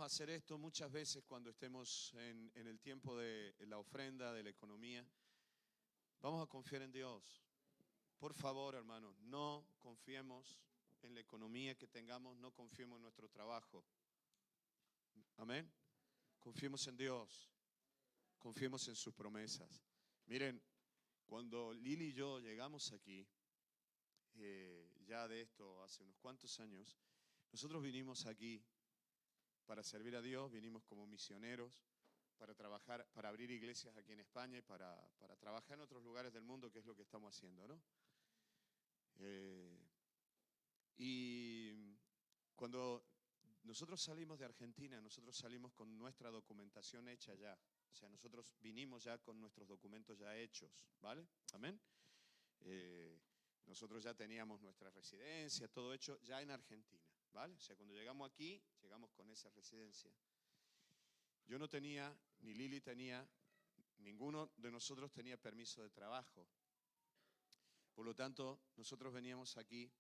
a hacer esto muchas veces cuando estemos en el tiempo de la ofrenda, de la economía. Vamos a confiar en Dios. Por favor, hermanos, no confiemos en la economía que tengamos, no confiemos en nuestro trabajo. Amén. Confiemos en Dios. Confiemos en sus promesas. Miren, cuando Lili y yo llegamos aquí, ya de esto hace unos cuantos años, nosotros vinimos aquí para servir a Dios, vinimos como misioneros, para trabajar, para abrir iglesias aquí en España y para trabajar en otros lugares del mundo, que es lo que estamos haciendo, ¿no? Y cuando nosotros salimos de Argentina, nosotros salimos con nuestra documentación hecha ya. O sea, nosotros vinimos ya con nuestros documentos ya hechos, ¿vale? Amén. Nosotros ya teníamos nuestra residencia, todo hecho ya en Argentina, ¿vale? O sea, cuando llegamos aquí, llegamos con esa residencia. Yo no tenía, ni Lili tenía, ninguno de nosotros tenía permiso de trabajo. Por lo tanto, nosotros veníamos aquí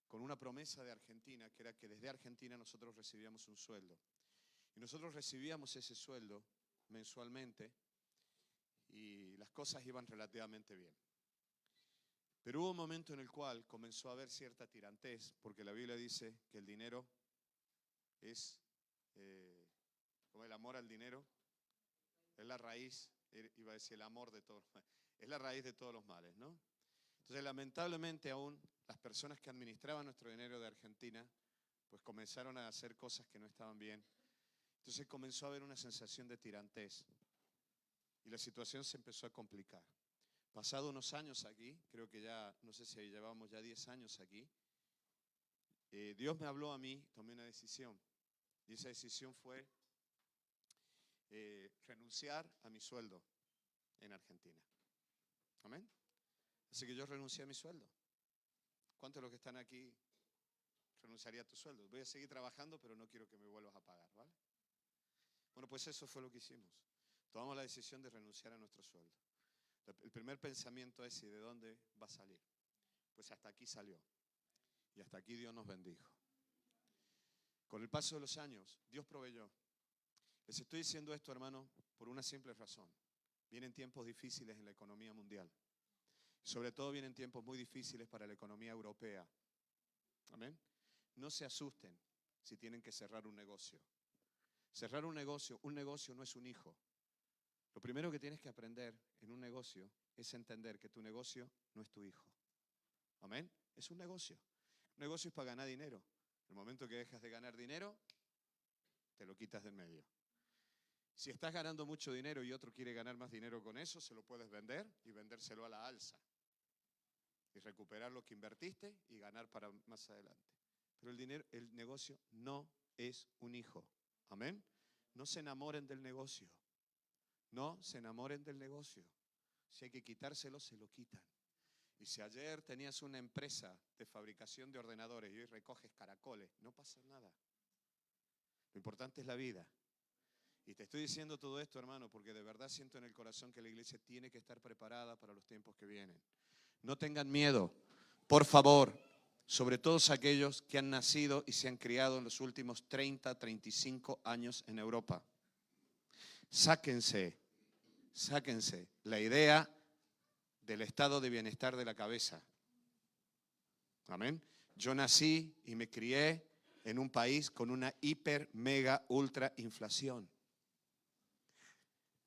con una promesa de Argentina, que era que desde Argentina nosotros recibíamos un sueldo. Y nosotros recibíamos ese sueldo mensualmente y las cosas iban relativamente bien. Pero hubo un momento en el cual comenzó a haber cierta tirantez, porque la Biblia dice que el dinero es, como el amor al dinero, es la raíz, iba a decir el amor de todos, es la raíz de todos los males, ¿no? Entonces, lamentablemente aún las personas que administraban nuestro dinero de Argentina, pues comenzaron a hacer cosas que no estaban bien. Entonces comenzó a haber una sensación de tirantez y la situación se empezó a complicar. Pasado unos años aquí, creo que ya, no sé si llevamos ya 10 años aquí, Dios me habló a mí, tomé una decisión. Y esa decisión fue renunciar a mi sueldo en Argentina. Amén. Así que yo renuncié a mi sueldo. ¿Cuántos de los que están aquí renunciaría a tu sueldo? Voy a seguir trabajando, pero no quiero que me vuelvas a pagar, ¿vale? Bueno, pues eso fue lo que hicimos. Tomamos la decisión de renunciar a nuestro sueldo. El primer pensamiento es: ¿y de dónde va a salir? Pues hasta aquí salió. Y hasta aquí Dios nos bendijo. Con el paso de los años, Dios proveyó. Les estoy diciendo esto, hermano, por una simple razón. Vienen tiempos difíciles en la economía mundial. Sobre todo vienen tiempos muy difíciles para la economía europea. Amén. No se asusten si tienen que cerrar un negocio. Cerrar un negocio no es un hijo. Lo primero que tienes que aprender en un negocio es entender que tu negocio no es tu hijo. Amén. Es un negocio. Un negocio es para ganar dinero. En el momento que dejas de ganar dinero, te lo quitas del medio. Si estás ganando mucho dinero y otro quiere ganar más dinero con eso, se lo puedes vender y vendérselo a la alza. Y recuperar lo que invertiste y ganar para más adelante. Pero el negocio no es un hijo. Amén. No se enamoren del negocio. No se enamoren del negocio. Si hay que quitárselo, se lo quitan. Y si ayer tenías una empresa de fabricación de ordenadores y hoy recoges caracoles, no pasa nada. Lo importante es la vida. Y te estoy diciendo todo esto, hermano, porque de verdad siento en el corazón que la iglesia tiene que estar preparada para los tiempos que vienen. No tengan miedo, por favor, sobre todos aquellos que han nacido y se han criado en los últimos 30, 35 años en Europa. Sáquense la idea del estado de bienestar de la cabeza. Amén. Yo nací y me crié en un país con una hiper, mega, ultra inflación.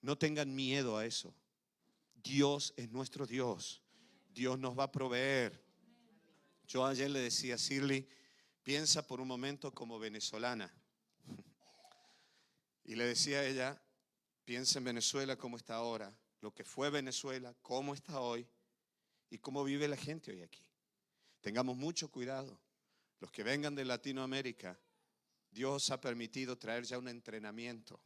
No tengan miedo a eso. Dios es nuestro Dios. Dios nos va a proveer. Yo ayer le decía a Shirley, piensa por un momento como venezolana. Y le decía a ella, piensa en Venezuela cómo está ahora, lo que fue Venezuela, cómo está hoy y cómo vive la gente hoy aquí. Tengamos mucho cuidado. Los que vengan de Latinoamérica, Dios ha permitido traer ya un entrenamiento.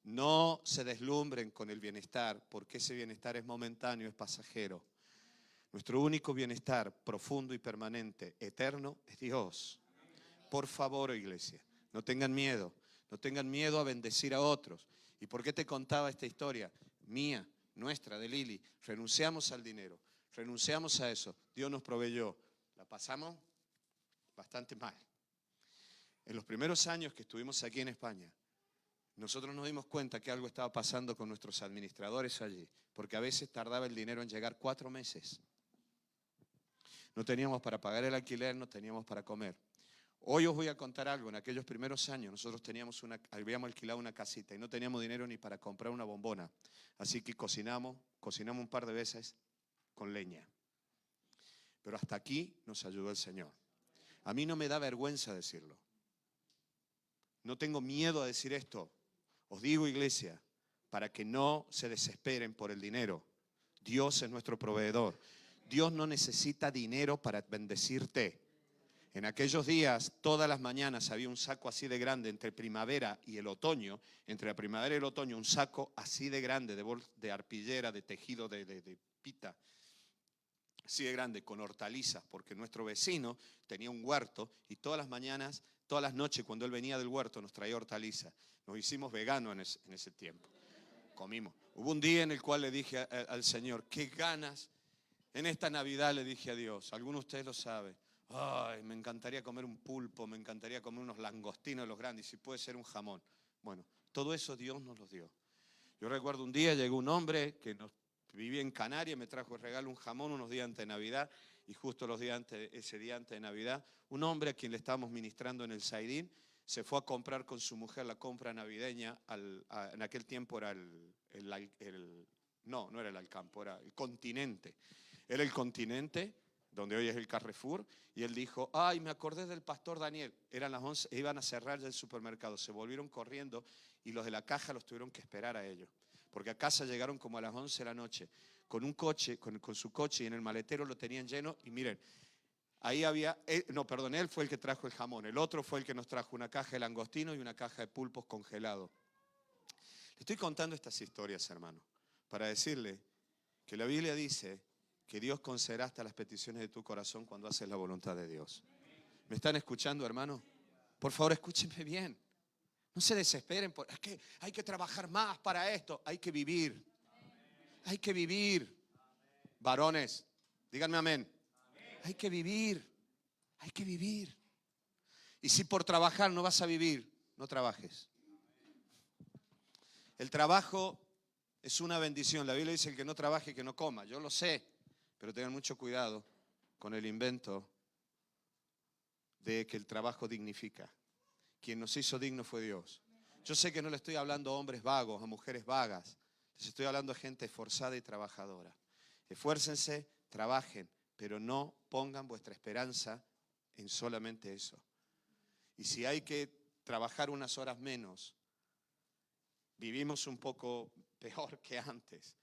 No se deslumbren con el bienestar, porque ese bienestar es momentáneo, es pasajero. Nuestro único bienestar profundo y permanente, eterno, es Dios. Por favor, iglesia, no tengan miedo a bendecir a otros. ¿Y por qué te contaba esta historia? Mía, nuestra, de Lili. Renunciamos al dinero, renunciamos a eso. Dios nos proveyó. La pasamos bastante mal. En los primeros años que estuvimos aquí en España, nosotros nos dimos cuenta que algo estaba pasando con nuestros administradores allí, porque a veces tardaba el dinero en llegar 4 meses. No teníamos para pagar el alquiler, no teníamos para comer. Hoy os voy a contar algo. En aquellos primeros años nosotros habíamos alquilado una casita y no teníamos dinero ni para comprar una bombona. Así que cocinamos un par de veces con leña. Pero hasta aquí nos ayudó el Señor. A mí no me da vergüenza decirlo. No tengo miedo a decir esto. Os digo, iglesia, para que no se desesperen por el dinero. Dios es nuestro proveedor. Dios no necesita dinero para bendecirte. En aquellos días, todas las mañanas había un saco así de grande entre primavera y el otoño. Entre la primavera y el otoño, un saco así de grande de arpillera, de tejido de pita. Así de grande, con hortalizas, porque nuestro vecino tenía un huerto y todas las mañanas, todas las noches cuando él venía del huerto nos traía hortalizas. Nos hicimos veganos en ese tiempo. Comimos. Hubo un día en el cual le dije al Señor, qué ganas. En esta Navidad le dije a Dios, algunos de ustedes lo saben, ay, me encantaría comer un pulpo, me encantaría comer unos langostinos de los grandes, si puede ser un jamón. Bueno, todo eso Dios nos lo dio. Yo recuerdo un día llegó un hombre que vivía en Canarias, me trajo el regalo un jamón unos días antes de Navidad, y justo ese día antes de Navidad, un hombre a quien le estábamos ministrando en el Saidín, se fue a comprar con su mujer la compra navideña, en aquel tiempo era no era el Alcampo, era el Continente. Era el Continente, donde hoy es el Carrefour, y él dijo, ay, me acordé del pastor Daniel. Eran las 11, iban a cerrar ya el supermercado, se volvieron corriendo y los de la caja los tuvieron que esperar a ellos. Porque a casa llegaron como a las 11 de la noche, con un coche, con su coche, y en el maletero lo tenían lleno, y miren, ahí él fue el que trajo el jamón, el otro fue el que nos trajo una caja de langostino y una caja de pulpos congelados. Le estoy contando estas historias, hermano, para decirle que la Biblia dice que Dios concederá hasta las peticiones de tu corazón cuando haces la voluntad de Dios. ¿Me están escuchando, hermano? Por favor, escúchenme bien. No se desesperen, es que hay que trabajar más para esto. Hay que vivir. Hay que vivir. Varones, díganme amén. Hay que vivir. Hay que vivir. Y si por trabajar no vas a vivir, no trabajes. El trabajo es una bendición. La Biblia dice el que no trabaje, que no coma. Yo lo sé. Pero tengan mucho cuidado con el invento de que el trabajo dignifica. Quien nos hizo dignos fue Dios. Yo sé que no le estoy hablando a hombres vagos, a mujeres vagas. Les estoy hablando a gente esforzada y trabajadora. Esfuércense, trabajen, pero no pongan vuestra esperanza en solamente eso. Y si hay que trabajar unas horas menos, vivimos un poco peor que antes,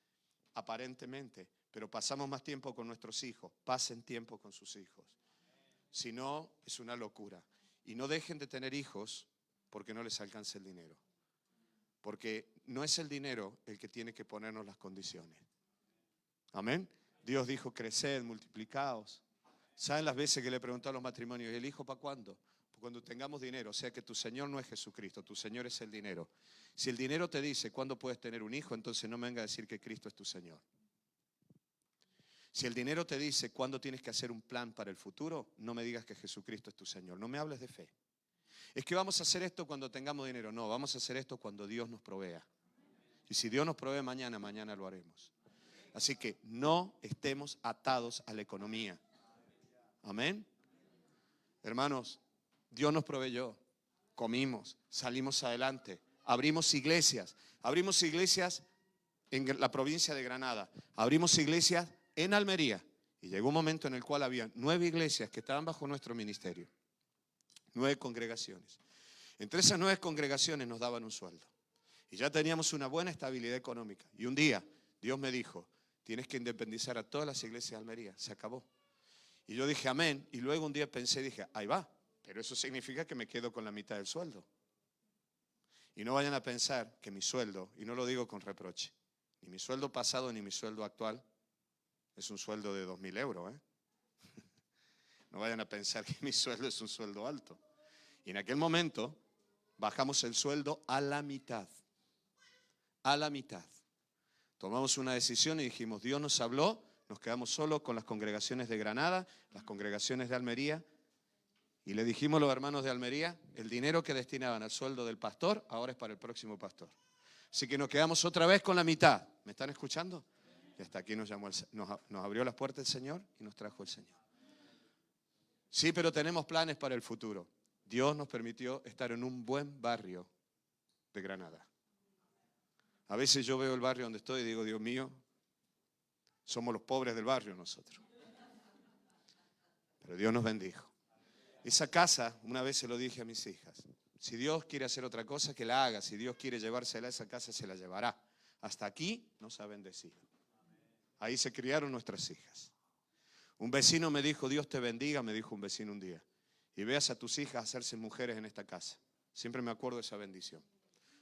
aparentemente. Pero pasamos más tiempo con nuestros hijos. Pasen tiempo con sus hijos. Si no, es una locura. Y no dejen de tener hijos porque no les alcance el dinero. Porque no es el dinero el que tiene que ponernos las condiciones. Amén. Dios dijo, creced, multiplicaos. ¿Saben las veces que le preguntó a los matrimonios, ¿y el hijo para cuándo? Pues cuando tengamos dinero. O sea que tu Señor no es Jesucristo, tu Señor es el dinero. Si el dinero te dice cuándo puedes tener un hijo, entonces no me venga a decir que Cristo es tu Señor. Si el dinero te dice cuándo tienes que hacer un plan para el futuro, no me digas que Jesucristo es tu Señor. No me hables de fe. Es que vamos a hacer esto cuando tengamos dinero. No, vamos a hacer esto cuando Dios nos provea. Y si Dios nos provee mañana, mañana lo haremos. Así que no estemos atados a la economía. Amén. Hermanos, Dios nos proveyó. Comimos, salimos adelante. Abrimos iglesias. Abrimos iglesias en la provincia de Granada. Abrimos iglesias en Almería, y llegó un momento en el cual había 9 iglesias que estaban bajo nuestro ministerio, 9 congregaciones. Entre esas 9 congregaciones nos daban un sueldo, y ya teníamos una buena estabilidad económica. Y un día Dios me dijo, tienes que independizar a todas las iglesias de Almería, se acabó. Y yo dije amén, y luego un día pensé, dije, ahí va, pero eso significa que me quedo con la mitad del sueldo. Y no vayan a pensar que mi sueldo, y no lo digo con reproche, ni mi sueldo pasado ni mi sueldo actual, es un sueldo de 2.000 euros. No vayan a pensar que mi sueldo es un sueldo alto. Y en aquel momento bajamos el sueldo a la mitad. A la mitad. Tomamos una decisión y dijimos, Dios nos habló, nos quedamos solo con las congregaciones de Granada, las congregaciones de Almería, Y le dijimos a los hermanos de Almería, el dinero que destinaban al sueldo del pastor, ahora es para el próximo pastor. Así que nos quedamos otra vez con la mitad. ¿Me están escuchando? Y hasta aquí nos abrió las puertas el Señor y nos trajo el Señor. Sí, pero tenemos planes para el futuro. Dios nos permitió estar en un buen barrio de Granada. A veces yo veo el barrio donde estoy y digo, Dios mío, somos los pobres del barrio nosotros. Pero Dios nos bendijo. Esa casa, una vez se lo dije a mis hijas, si Dios quiere hacer otra cosa, que la haga. Si Dios quiere llevársela a esa casa, se la llevará. Hasta aquí nos ha bendecido. Ahí se criaron nuestras hijas. Un vecino me dijo, Dios te bendiga, me dijo un vecino un día. Y veas a tus hijas hacerse mujeres en esta casa. Siempre me acuerdo de esa bendición.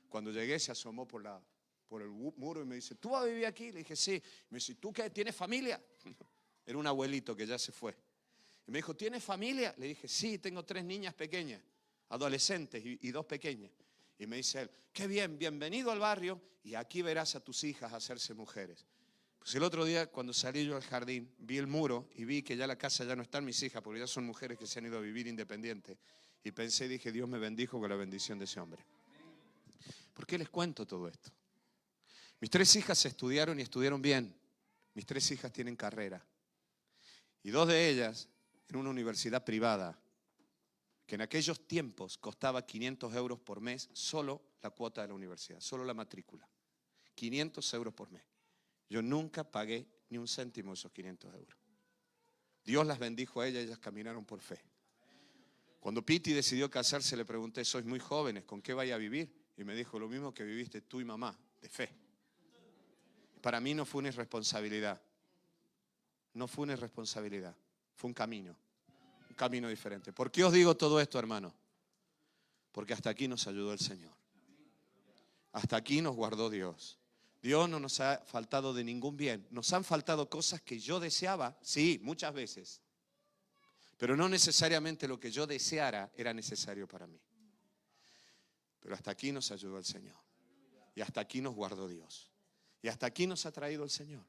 Cuando llegué se asomó por el muro y me dice, ¿tú vas a vivir aquí? Le dije, sí. Me dice, ¿tú qué? ¿Tienes familia? Era un abuelito que ya se fue. Y me dijo, ¿tienes familia? Le dije, sí, tengo 3 niñas pequeñas, adolescentes y 2 pequeñas. Y me dice él, qué bien, bienvenido al barrio y aquí verás a tus hijas hacerse mujeres. Pues el otro día cuando salí yo al jardín, vi el muro y vi que ya la casa ya no están mis hijas porque ya son mujeres que se han ido a vivir independientes. Y pensé y dije, Dios me bendijo con la bendición de ese hombre. ¿Por qué les cuento todo esto? Mis 3 hijas estudiaron y estudiaron bien. Mis 3 hijas tienen carrera. Y 2 de ellas en una universidad privada, que en aquellos tiempos costaba 500 euros por mes, solo la cuota de la universidad, solo la matrícula. 500 euros por mes. Yo nunca pagué ni un céntimo de esos 500 euros. Dios las bendijo a ellas caminaron por fe. Cuando Piti decidió casarse, le pregunté, sois muy jóvenes, ¿con qué vais a vivir? Y me dijo, lo mismo que viviste tú y mamá, de fe. Para mí no fue una irresponsabilidad. No fue una irresponsabilidad, fue un camino diferente. ¿Por qué os digo todo esto, hermano? Porque hasta aquí nos ayudó el Señor. Hasta aquí nos guardó Dios. Dios no nos ha faltado de ningún bien. Nos han faltado cosas que yo deseaba, sí, muchas veces. Pero no necesariamente lo que yo deseara era necesario para mí. Pero hasta aquí nos ayudó el Señor. Y hasta aquí nos guardó Dios. Y hasta aquí nos ha traído el Señor.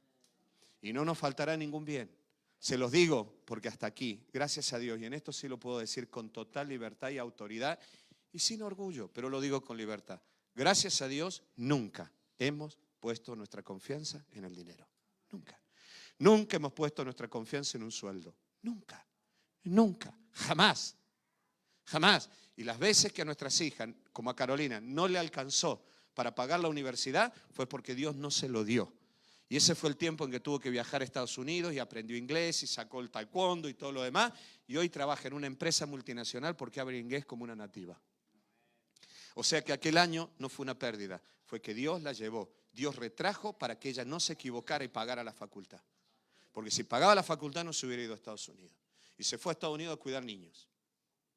Y no nos faltará ningún bien. Se los digo porque hasta aquí, gracias a Dios, y en esto sí lo puedo decir con total libertad y autoridad y sin orgullo, pero lo digo con libertad. Gracias a Dios, nunca hemos puesto nuestra confianza en el dinero. Nunca. Nunca hemos puesto nuestra confianza en un sueldo. Nunca. Nunca. Jamás. Jamás. Y las veces que a nuestras hijas, como a Carolina, no le alcanzó para pagar la universidad, fue porque Dios no se lo dio. Y ese fue el tiempo en que tuvo que viajar a Estados Unidos y aprendió inglés y sacó el taekwondo y todo lo demás. Y hoy trabaja en una empresa multinacional porque habla inglés como una nativa. O sea que aquel año no fue una pérdida, fue que Dios la llevó. Dios retrajo para que ella no se equivocara y pagara la facultad. Porque si pagaba la facultad no se hubiera ido a Estados Unidos. Y se fue a Estados Unidos a cuidar niños.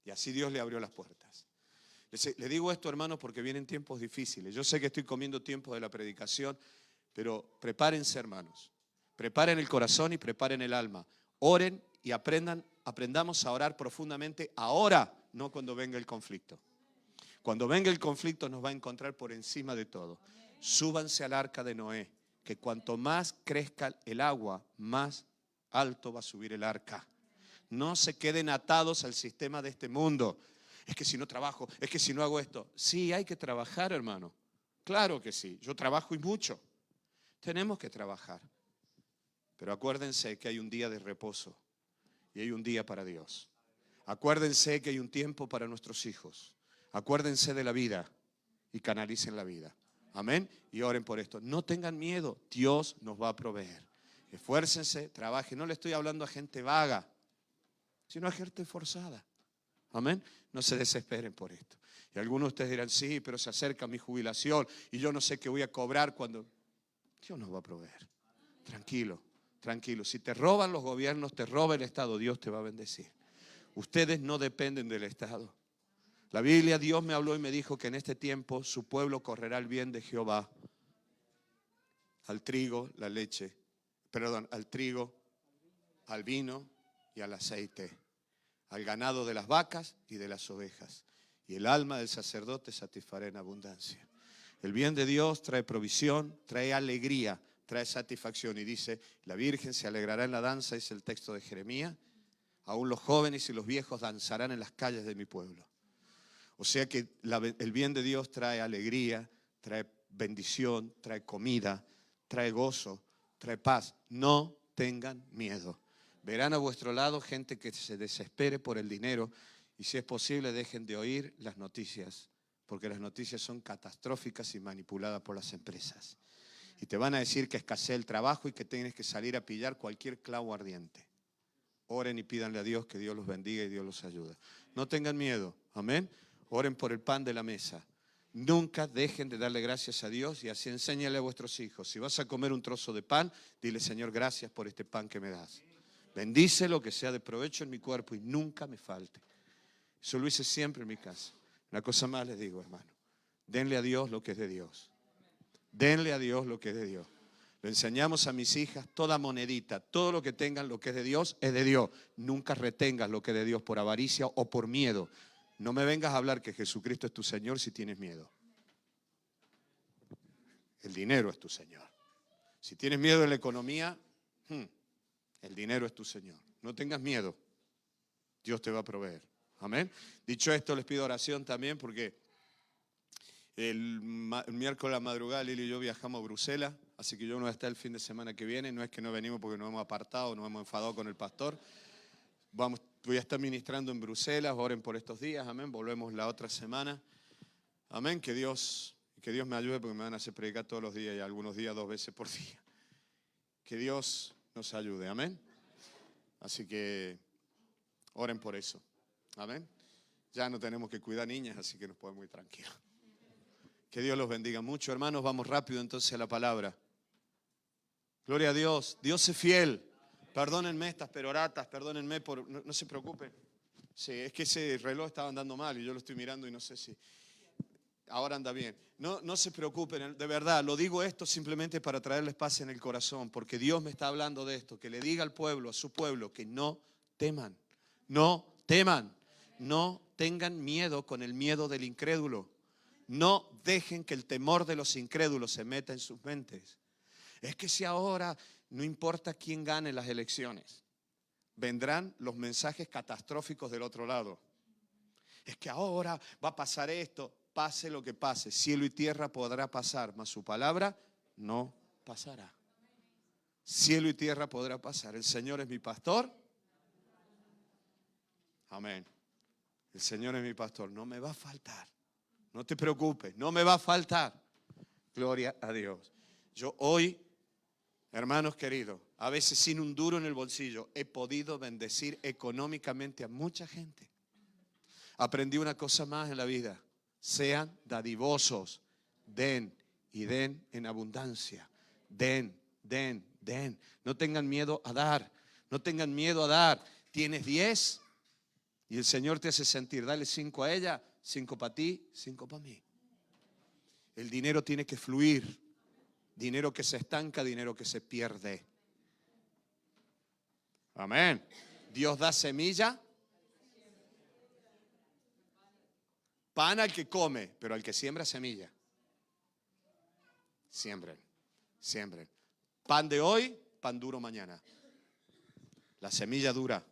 Y así Dios le abrió las puertas. Le digo esto, hermanos, porque vienen tiempos difíciles. Yo sé que estoy comiendo tiempo de la predicación, pero prepárense, hermanos. Preparen el corazón y preparen el alma. Oren y aprendamos a orar profundamente ahora, no cuando venga el conflicto. Cuando venga el conflicto nos va a encontrar por encima de todo. Súbanse al arca de Noé, que cuanto más crezca el agua, más alto va a subir el arca. No se queden atados al sistema de este mundo. Es que si no trabajo, es que si no hago esto. Sí, hay que trabajar, hermano. Claro que sí. Yo trabajo y mucho. Tenemos que trabajar. Pero acuérdense que hay un día de reposo y hay un día para Dios. Acuérdense que hay un tiempo para nuestros hijos. Acuérdense de la vida y canalicen la vida. Amén. Y oren por esto. No tengan miedo. Dios nos va a proveer. Esfuércense, trabajen. No le estoy hablando a gente vaga, sino a gente forzada. Amén. No se desesperen por esto. Y algunos de ustedes dirán, sí, pero se acerca mi jubilación y yo no sé qué voy a cobrar cuando... Dios nos va a proveer. Tranquilo, tranquilo. Si te roban los gobiernos, te roba el Estado, Dios te va a bendecir. Ustedes no dependen del Estado. La Biblia, Dios me habló y me dijo que en este tiempo su pueblo correrá el bien de Jehová. Al trigo, la leche, al trigo, al vino y al aceite, al ganado de las vacas y de las ovejas. Y el alma del sacerdote satisfará en abundancia. El bien de Dios trae provisión, trae alegría, trae satisfacción. Y dice, la Virgen se alegrará en la danza, es el texto de Jeremías. Aún los jóvenes y los viejos danzarán en las calles de mi pueblo. O sea que el bien de Dios trae alegría, trae bendición, trae comida, trae gozo, trae paz. No tengan miedo. Verán a vuestro lado gente que se desespere por el dinero y si es posible dejen de oír las noticias, porque las noticias son catastróficas y manipuladas por las empresas. Y te van a decir que escasea el trabajo y que tienes que salir a pillar cualquier clavo ardiente. Oren y pídanle a Dios que Dios los bendiga y Dios los ayude. No tengan miedo, amén. Oren por el pan de la mesa. Nunca dejen de darle gracias a Dios y así enséñale a vuestros hijos. Si vas a comer un trozo de pan, dile, Señor, gracias por este pan que me das. Bendícelo, que sea de provecho en mi cuerpo y nunca me falte. Eso lo hice siempre en mi casa. Una cosa más les digo, hermano. Denle a Dios lo que es de Dios. Denle a Dios lo que es de Dios. Lo enseñamos a mis hijas, toda monedita, todo lo que tengan, lo que es de Dios, es de Dios. Nunca retengas lo que es de Dios por avaricia o por miedo. No me vengas a hablar que Jesucristo es tu Señor si tienes miedo. El dinero es tu Señor. Si tienes miedo de la economía, el dinero es tu Señor. No tengas miedo. Dios te va a proveer. Amén. Dicho esto, les pido oración también porque el miércoles a la madrugada Lili y yo viajamos a Bruselas, así que yo no voy a estar el fin de semana que viene. No es que no venimos porque nos hemos apartado, nos hemos enfadado con el pastor. Voy a estar ministrando en Bruselas, oren por estos días, amén. Volvemos la otra semana. Amén, que Dios me ayude porque me van a hacer predicar todos los días y algunos días 2 veces por día. Que Dios nos ayude, amén. Así que oren por eso, amén. Ya no tenemos que cuidar niñas, así que nos podemos ir tranquilos. Que Dios los bendiga mucho, hermanos. Vamos rápido entonces a la palabra. Gloria a Dios. Dios es fiel. Perdónenme estas peroratas, perdónenme por... No se preocupen. Sí, es que ese reloj estaba andando mal y yo lo estoy mirando y no sé si... Ahora anda bien. No se preocupen, de verdad, lo digo esto simplemente para traerles paz en el corazón, porque Dios me está hablando de esto, que le diga al pueblo, a su pueblo, que no teman, no teman, no tengan miedo con el miedo del incrédulo. No dejen que el temor de los incrédulos se meta en sus mentes. Es que si ahora no importa quién gane las elecciones, vendrán los mensajes catastróficos del otro lado. Es que ahora va a pasar esto, pase lo que pase, cielo y tierra podrá pasar, mas su palabra no pasará. Cielo y tierra podrá pasar. El Señor es mi pastor. Amén. El Señor es mi pastor, no me va a faltar. No te preocupes, no me va a faltar. Gloria a Dios. Yo hoy, hermanos queridos, a veces sin un duro en el bolsillo, he podido bendecir económicamente a mucha gente. Aprendí una cosa más en la vida. Sean dadivosos. Den y den en abundancia. Den, den, den. No tengan miedo a dar. No tengan miedo a dar. Tienes 10 y el Señor te hace sentir. Dale 5 a ella, 5 para ti, 5 para mí. El dinero tiene que fluir. Dinero que se estanca, dinero que se pierde. Amén. Dios da semilla. Pan al que come, pero al que siembra semilla. Siembren, siembren. Pan de hoy, pan duro mañana. La semilla dura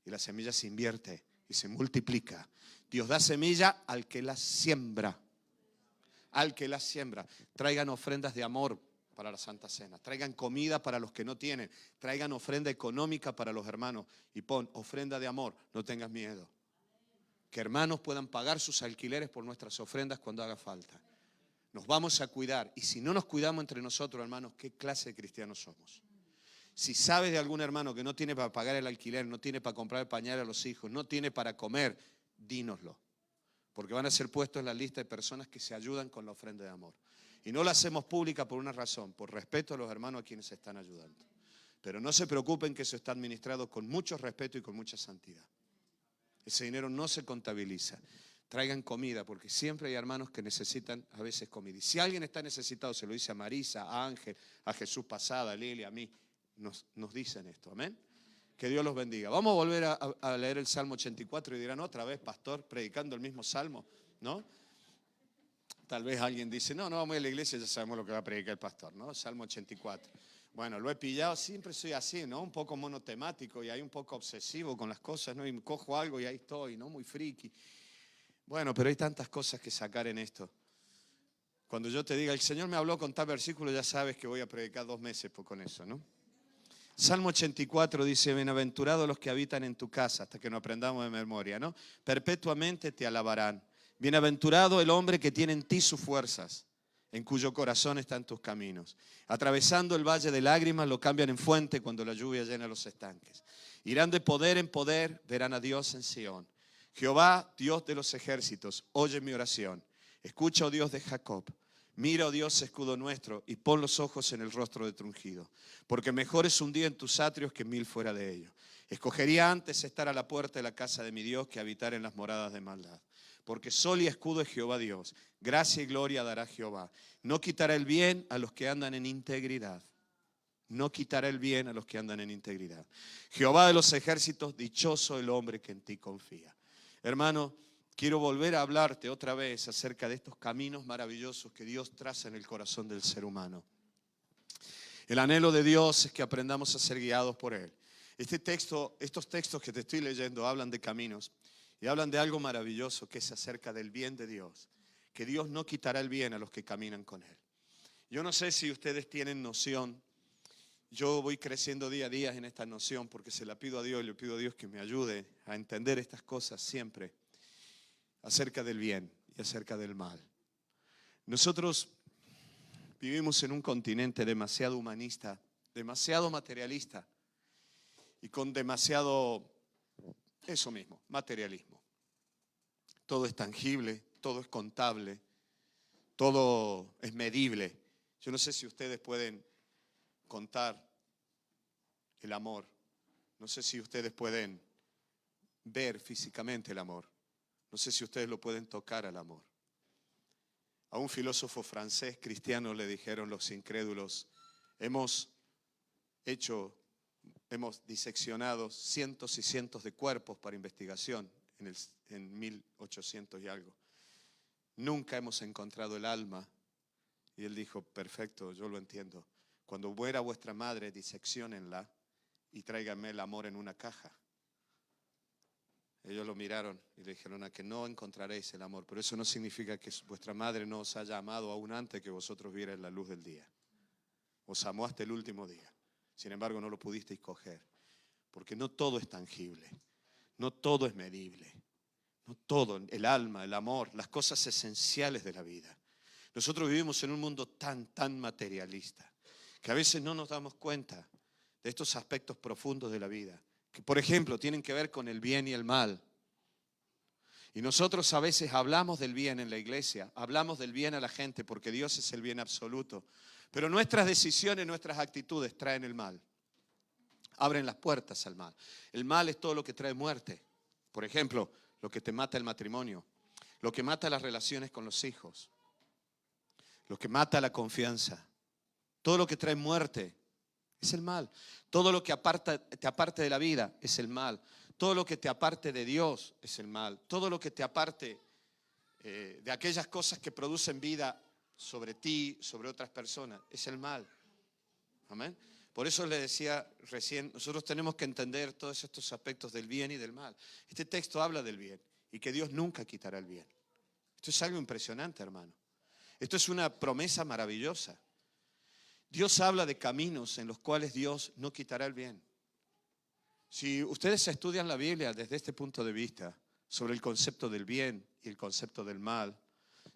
y la semilla se invierte y se multiplica. Dios da semilla al que la siembra. Al que la siembra. Traigan ofrendas de amor para la Santa Cena. Traigan comida para los que no tienen. Traigan ofrenda económica para los hermanos. Y pon ofrenda de amor. No tengas miedo. Que hermanos puedan pagar sus alquileres por nuestras ofrendas cuando haga falta. Nos vamos a cuidar. Y si no nos cuidamos entre nosotros, hermanos, ¿qué clase de cristianos somos? Si sabes de algún hermano que no tiene para pagar el alquiler, no tiene para comprar el pañal a los hijos, no tiene para comer, dínoslo. Porque van a ser puestos en la lista de personas que se ayudan con la ofrenda de amor. Y no la hacemos pública por una razón, por respeto a los hermanos a quienes se están ayudando. Pero no se preocupen que eso está administrado con mucho respeto y con mucha santidad. Ese dinero no se contabiliza. Traigan comida, porque siempre hay hermanos que necesitan a veces comida. Y si alguien está necesitado, se lo dice a Marisa, a Ángel, a Jesús Pasada, a Lili, a mí, nos dicen esto, amén. Que Dios los bendiga. Vamos a volver a leer el Salmo 84 y dirán otra vez, pastor, predicando el mismo Salmo, ¿no? Tal vez alguien dice, no vamos a ir a la iglesia, ya sabemos lo que va a predicar el pastor, ¿no? Salmo 84. Bueno, lo he pillado, siempre soy así, ¿no? Un poco monotemático y ahí un poco obsesivo con las cosas, ¿no? Y cojo algo y ahí estoy, ¿no? Muy friki. Bueno, pero hay tantas cosas que sacar en esto. Cuando yo te diga, el Señor me habló con tal versículo, ya sabes que voy a predicar 2 meses con eso, ¿no? Salmo 84 dice, bienaventurados los que habitan en tu casa, hasta que no aprendamos de memoria, ¿no? Perpetuamente te alabarán. Bienaventurado el hombre que tiene en ti sus fuerzas, en cuyo corazón están tus caminos. Atravesando el valle de lágrimas lo cambian en fuente cuando la lluvia llena los estanques. Irán de poder en poder, verán a Dios en Sión. Jehová, Dios de los ejércitos, oye mi oración. Escucha, oh Dios de Jacob. Mira, oh Dios, escudo nuestro, y pon los ojos en el rostro de tu ungido. Porque mejor es un día en tus atrios que 1000 fuera de ellos. Escogería antes estar a la puerta de la casa de mi Dios que habitar en las moradas de maldad. Porque sol y escudo es Jehová Dios. Gracia y gloria dará Jehová. No quitará el bien a los que andan en integridad. No quitará el bien a los que andan en integridad. Jehová de los ejércitos, dichoso el hombre que en ti confía. Hermano, quiero volver a hablarte otra vez acerca de estos caminos maravillosos que Dios traza en el corazón del ser humano. El anhelo de Dios es que aprendamos a ser guiados por Él. Estos textos que te estoy leyendo hablan de caminos y hablan de algo maravilloso que es acerca del bien de Dios. Que Dios no quitará el bien a los que caminan con Él. Yo no sé si ustedes tienen noción. Yo voy creciendo día a día en esta noción porque se la pido a Dios y le pido a Dios que me ayude a entender estas cosas siempre acerca del bien y acerca del mal. Nosotros vivimos en un continente demasiado humanista, demasiado materialista y con demasiado, eso mismo, materialismo. Todo es tangible, todo es contable, todo es medible. Yo no sé si ustedes pueden contar el amor. No sé si ustedes pueden ver físicamente el amor. No sé si ustedes lo pueden tocar al amor. A un filósofo francés cristiano le dijeron los incrédulos, hemos diseccionado cientos y cientos de cuerpos para investigación en 1800 y algo. Nunca hemos encontrado el alma. Y él dijo, perfecto, yo lo entiendo. Cuando muera vuestra madre, disecciónenla y tráiganme el amor en una caja. Ellos lo miraron y le dijeron a que no encontraréis el amor, pero eso no significa que vuestra madre no os haya amado aún antes que vosotros vierais la luz del día. Os amó hasta el último día. Sin embargo, no lo pudisteis coger, porque no todo es tangible, no todo es medible, no todo, el alma, el amor, las cosas esenciales de la vida. Nosotros vivimos en un mundo tan materialista que a veces no nos damos cuenta de estos aspectos profundos de la vida, que por ejemplo tienen que ver con el bien y el mal. Y nosotros a veces hablamos del bien en la iglesia, hablamos del bien a la gente porque Dios es el bien absoluto, pero nuestras decisiones, nuestras actitudes traen el mal, abren las puertas al mal. El mal es todo lo que trae muerte. Por ejemplo, lo que te mata el matrimonio, lo que mata las relaciones con los hijos, lo que mata la confianza, todo lo que trae muerte es el mal. Todo lo que te aparte de la vida es el mal. Todo lo que te aparte de Dios es el mal. Todo lo que te aparte de aquellas cosas que producen vida sobre ti, sobre otras personas, es el mal. Amén. Por eso le decía recién, nosotros tenemos que entender todos estos aspectos del bien y del mal. Este texto habla del bien y que Dios nunca quitará el bien. Esto es algo impresionante, hermano. Esto es una promesa maravillosa. Dios habla de caminos en los cuales Dios no quitará el bien. Si ustedes estudian la Biblia desde este punto de vista, sobre el concepto del bien y el concepto del mal,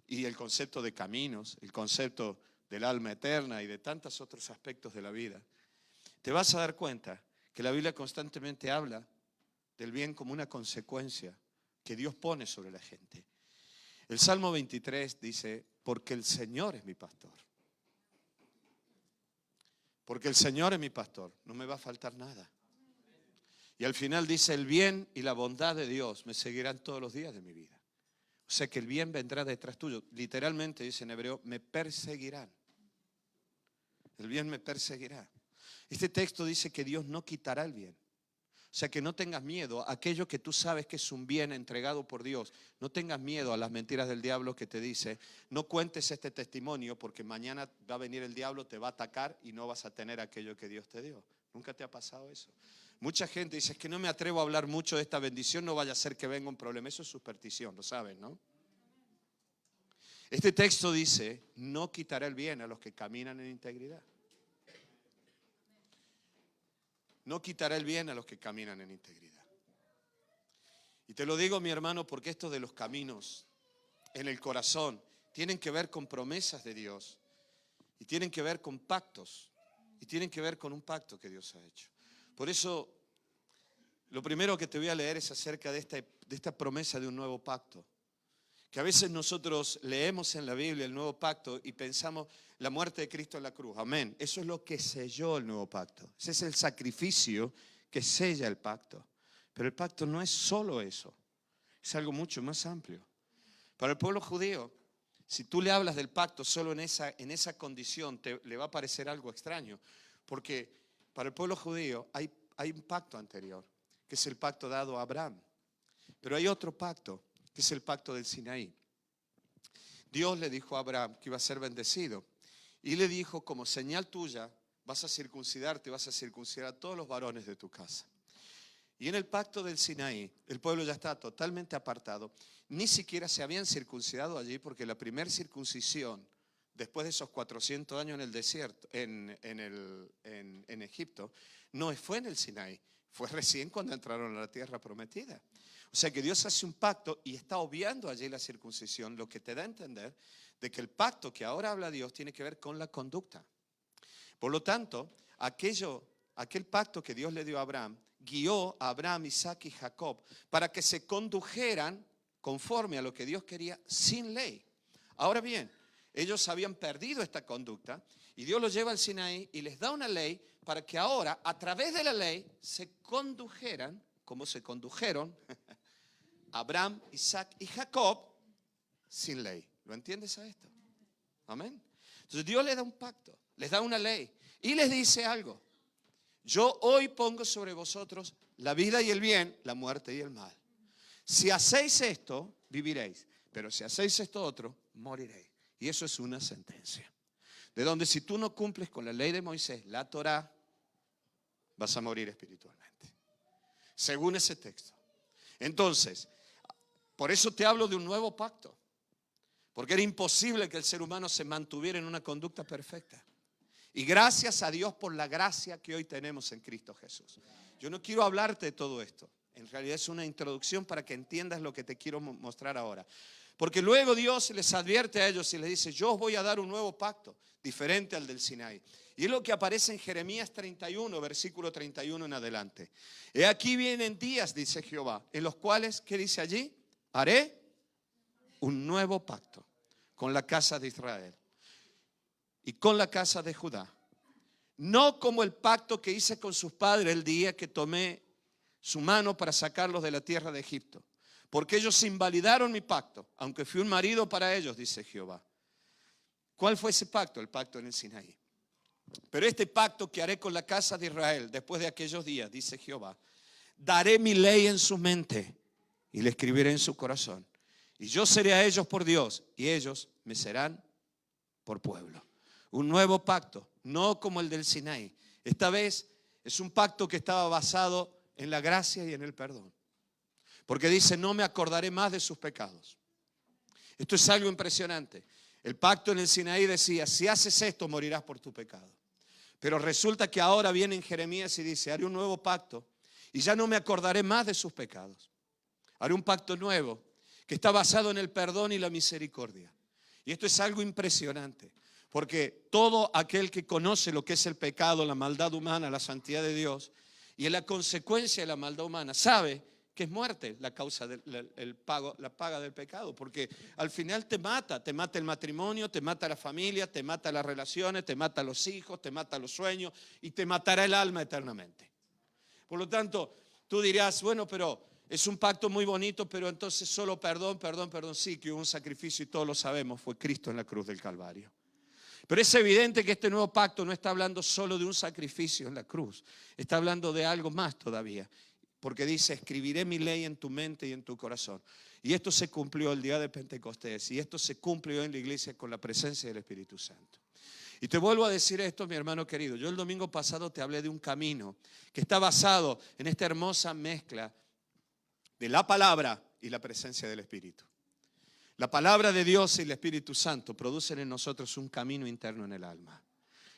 y el concepto de caminos, el concepto del alma eterna y de tantos otros aspectos de la vida, te vas a dar cuenta que la Biblia constantemente habla del bien como una consecuencia que Dios pone sobre la gente. El Salmo 23 dice, porque el Señor es mi pastor. Porque el Señor es mi pastor, no me va a faltar nada. Y al final dice, el bien y la bondad de Dios me seguirán todos los días de mi vida. O sea que el bien vendrá detrás tuyo. Literalmente dice en hebreo, me perseguirán. El bien me perseguirá. Este texto dice que Dios no quitará el bien. O sea, que no tengas miedo a aquello que tú sabes que es un bien entregado por Dios. No tengas miedo a las mentiras del diablo que te dice, no cuentes este testimonio porque mañana va a venir el diablo, te va a atacar y no vas a tener aquello que Dios te dio. ¿Nunca te ha pasado eso? Mucha gente dice, es que no me atrevo a hablar mucho de esta bendición, no vaya a ser que venga un problema. Eso es superstición, lo saben, ¿no? Este texto dice, no quitará el bien a los que caminan en integridad. No quitará el bien a los que caminan en integridad. Y te lo digo, mi hermano, porque esto de los caminos en el corazón tienen que ver con promesas de Dios y tienen que ver con pactos y tienen que ver con un pacto que Dios ha hecho. Por eso, lo primero que te voy a leer es acerca de esta promesa de un nuevo pacto. Que a veces nosotros leemos en la Biblia el nuevo pacto y pensamos la muerte de Cristo en la cruz. Amén. Eso es lo que selló el nuevo pacto. Ese es el sacrificio que sella el pacto. Pero el pacto no es solo eso. Es algo mucho más amplio. Para el pueblo judío, si tú le hablas del pacto solo en esa condición, le va a parecer algo extraño. Porque para el pueblo judío hay un pacto anterior, que es el pacto dado a Abraham. Pero hay otro pacto, que es el pacto del Sinaí. Dios le dijo a Abraham que iba a ser bendecido y le dijo, como señal tuya vas a circuncidar a todos los varones de tu casa. Y en el pacto del Sinaí el pueblo ya está totalmente apartado, ni siquiera se habían circuncidado allí, porque la primera circuncisión después de esos 400 años en el desierto, en Egipto, no fue en el Sinaí, fue recién cuando entraron a la tierra prometida. O sea que Dios hace un pacto y está obviando allí la circuncisión, lo que te da a entender de que el pacto que ahora habla Dios tiene que ver con la conducta. Por lo tanto, aquel pacto que Dios le dio a Abraham, guió a Abraham, Isaac y Jacob para que se condujeran conforme a lo que Dios quería sin ley. Ahora bien, ellos habían perdido esta conducta y Dios los lleva al Sinaí y les da una ley para que ahora, a través de la ley, se condujeran como se condujeron Abraham, Isaac y Jacob sin ley. ¿Lo entiendes a esto? Amén. Entonces Dios les da un pacto, les da una ley y les dice algo. Yo hoy pongo sobre vosotros la vida y el bien, la muerte y el mal. Si hacéis esto, viviréis. Pero si hacéis esto otro, moriréis. Y eso es una sentencia. De donde si tú no cumples con la ley de Moisés, la Torá, vas a morir espiritualmente. Según ese texto. Entonces, por eso te hablo de un nuevo pacto. Porque era imposible que el ser humano se mantuviera en una conducta perfecta. Y gracias a Dios por la gracia que hoy tenemos en Cristo Jesús. Yo no quiero hablarte de todo esto. En realidad es una introducción para que entiendas lo que te quiero mostrar ahora. Porque luego Dios les advierte a ellos y les dice, yo os voy a dar un nuevo pacto, diferente al del Sinaí. Y es lo que aparece en Jeremías 31, versículo 31 en adelante. He aquí vienen días, dice Jehová, en los cuales, ¿qué dice allí? Haré un nuevo pacto con la casa de Israel y con la casa de Judá. No como el pacto que hice con sus padres el día que tomé su mano para sacarlos de la tierra de Egipto. Porque ellos invalidaron mi pacto, aunque fui un marido para ellos, dice Jehová. ¿Cuál fue ese pacto? El pacto en el Sinaí. Pero este pacto que haré con la casa de Israel después de aquellos días, dice Jehová, daré mi ley en su mente y la escribiré en su corazón. Y yo seré a ellos por Dios y ellos me serán por pueblo. Un nuevo pacto, no como el del Sinaí. Esta vez es un pacto que estaba basado en la gracia y en el perdón. Porque dice, no me acordaré más de sus pecados. Esto es algo impresionante. El pacto en el Sinaí decía, si haces esto, morirás por tu pecado. Pero resulta que ahora viene en Jeremías y dice, haré un nuevo pacto y ya no me acordaré más de sus pecados. Haré un pacto nuevo que está basado en el perdón y la misericordia. Y esto es algo impresionante, porque todo aquel que conoce lo que es el pecado, la maldad humana, la santidad de Dios y la consecuencia de la maldad humana, sabe que es muerte la causa la paga del pecado, porque al final te mata el matrimonio, te mata la familia, te mata las relaciones, te mata los hijos, te mata los sueños y te matará el alma eternamente. Por lo tanto, tú dirás, bueno, pero es un pacto muy bonito, pero entonces solo perdón. Sí, que hubo un sacrificio y todos lo sabemos, fue Cristo en la cruz del Calvario. Pero es evidente que este nuevo pacto no está hablando solo de un sacrificio en la cruz, está hablando de algo más todavía. porque dice, escribiré mi ley en tu mente y en tu corazón. Y esto se cumplió el día de Pentecostés, y esto se cumplió en la iglesia con la presencia del Espíritu Santo. Y te vuelvo a decir esto, mi hermano querido. Yo el domingo pasado te hablé de un camino que está basado en esta hermosa mezcla de la palabra y la presencia del Espíritu. La palabra de Dios y el Espíritu Santo producen en nosotros un camino interno en el alma,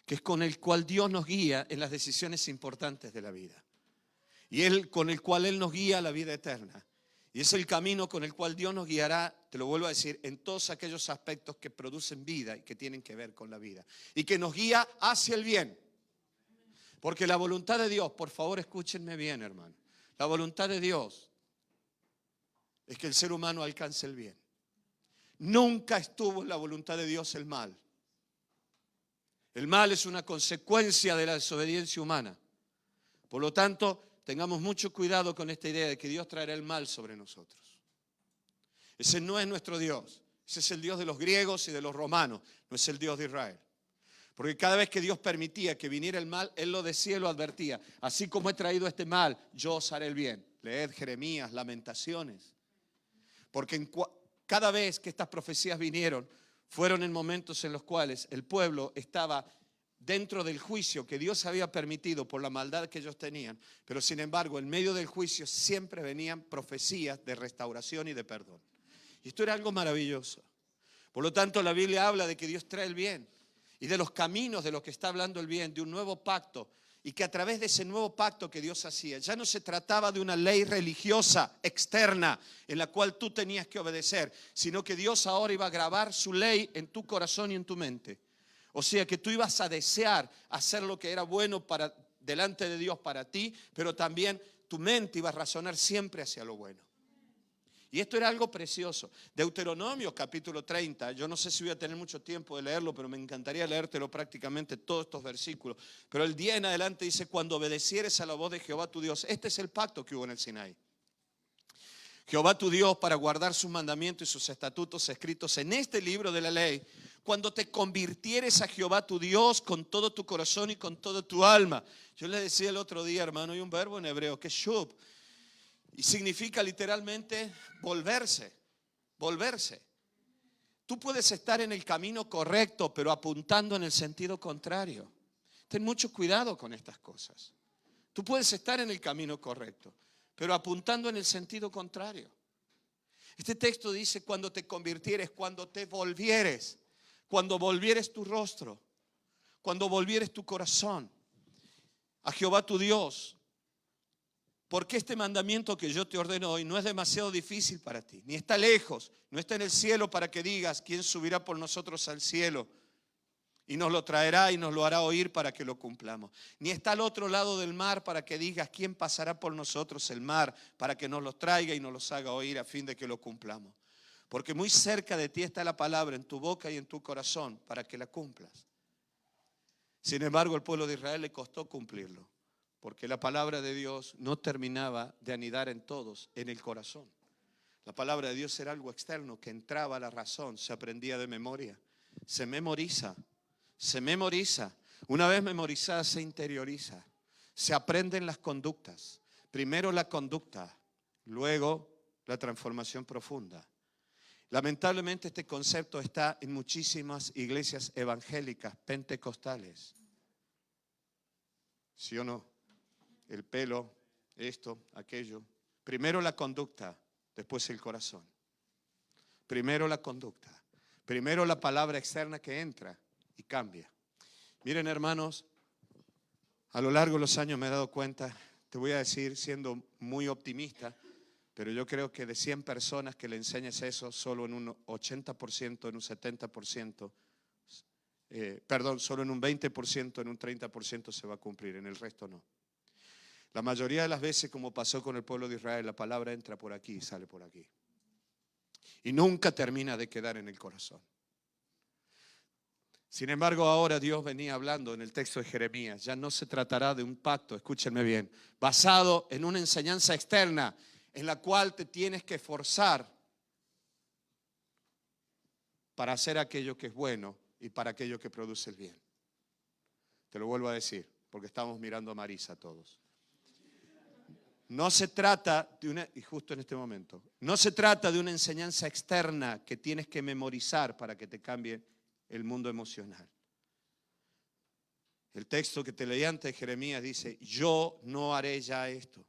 que es con el cual Dios nos guía en las decisiones importantes de la vida. Y con el cual Él nos guía a la vida eterna. Y es el camino con el cual Dios nos guiará, te lo vuelvo a decir, en todos aquellos aspectos que producen vida y que tienen que ver con la vida. Y que nos guía hacia el bien. Porque la voluntad de Dios, por favor escúchenme bien, hermano. La voluntad de Dios es que el ser humano alcance el bien. Nunca estuvo en la voluntad de Dios el mal. El mal es una consecuencia de la desobediencia humana. Por lo tanto, tengamos mucho cuidado con esta idea de que Dios traerá el mal sobre nosotros. Ese no es nuestro Dios. Ese es el Dios de los griegos y de los romanos. No es el Dios de Israel. Porque cada vez que Dios permitía que viniera el mal, Él lo decía y lo advertía. Así como he traído este mal, yo os haré el bien. Leed Jeremías, Lamentaciones. Porque cada vez que estas profecías vinieron, fueron en momentos en los cuales el pueblo estaba dentro del juicio que Dios había permitido por la maldad que ellos tenían, pero sin embargo en medio del juicio siempre venían profecías de restauración y de perdón. Y esto era algo maravilloso. Por lo tanto, la Biblia habla de que Dios trae el bien y de los caminos de los que está hablando el bien, de un nuevo pacto, y que a través de ese nuevo pacto que Dios hacía, ya no se trataba de una ley religiosa externa en la cual tú tenías que obedecer, sino que Dios ahora iba a grabar su ley en tu corazón y en tu mente. O sea que tú ibas a desear hacer lo que era bueno delante de Dios para ti, pero también tu mente iba a razonar siempre hacia lo bueno. Y esto era algo precioso. Deuteronomio capítulo 30, yo no sé si voy a tener mucho tiempo de leerlo, pero me encantaría leértelo prácticamente todos estos versículos. Pero el día en adelante dice, cuando obedecieres a la voz de Jehová tu Dios, este es el pacto que hubo en el Sinaí. Jehová tu Dios para guardar sus mandamientos y sus estatutos escritos en este libro de la ley, cuando te convirtieres a Jehová tu Dios con todo tu corazón y con toda tu alma. Yo le decía el otro día, hermano, hay un verbo en hebreo que es shub, y significa literalmente volverse, volverse. Tú puedes estar en el camino correcto, pero apuntando en el sentido contrario. Ten mucho cuidado con estas cosas. Tú puedes estar en el camino correcto, pero apuntando en el sentido contrario. Este texto dice cuando te convirtieres, cuando te volvieres, cuando volvieres tu rostro, cuando volvieres tu corazón a Jehová tu Dios. Porque este mandamiento que yo te ordeno hoy no es demasiado difícil para ti, ni está lejos, no está en el cielo para que digas, ¿quién subirá por nosotros al cielo? Y nos lo traerá y nos lo hará oír para que lo cumplamos. Ni está al otro lado del mar para que digas, ¿quién pasará por nosotros el mar para que nos lo traiga y nos los haga oír a fin de que lo cumplamos? Porque muy cerca de ti está la palabra en tu boca y en tu corazón para que la cumplas. Sin embargo, al pueblo de Israel le costó cumplirlo, porque la palabra de Dios no terminaba de anidar en todos, en el corazón. La palabra de Dios era algo externo que entraba a la razón, se aprendía de memoria, se memoriza. Se memoriza. Una vez memorizada se interioriza. Se aprenden las conductas. Primero la conducta, luego la transformación profunda. Lamentablemente este concepto está en muchísimas iglesias evangélicas, pentecostales. ¿Sí o no? El pelo, esto, aquello. Primero la conducta, después el corazón. Primero la conducta. Primero la palabra externa que entra y cambia. Miren, hermanos, a lo largo de los años me he dado cuenta, te voy a decir siendo muy optimista, pero yo creo que de 100 personas que le enseñes eso, solo en un 80%, en un 70%, solo en un 20%, en un 30% se va a cumplir, en el resto no. La mayoría de las veces, como pasó con el pueblo de Israel, la palabra entra por aquí y sale por aquí. Y nunca termina de quedar en el corazón. Sin embargo, ahora Dios venía hablando en el texto de Jeremías. Ya no se tratará de un pacto, escúchenme bien, basado en una enseñanza externa en la cual te tienes que esforzar para hacer aquello que es bueno y para aquello que produce el bien. Te lo vuelvo a decir, porque estamos mirando a Marisa todos. No se trata de una, y justo en este momento, no se trata de una enseñanza externa que tienes que memorizar para que te cambie el mundo emocional. El texto que te leí antes de Jeremías dice, yo no haré ya esto.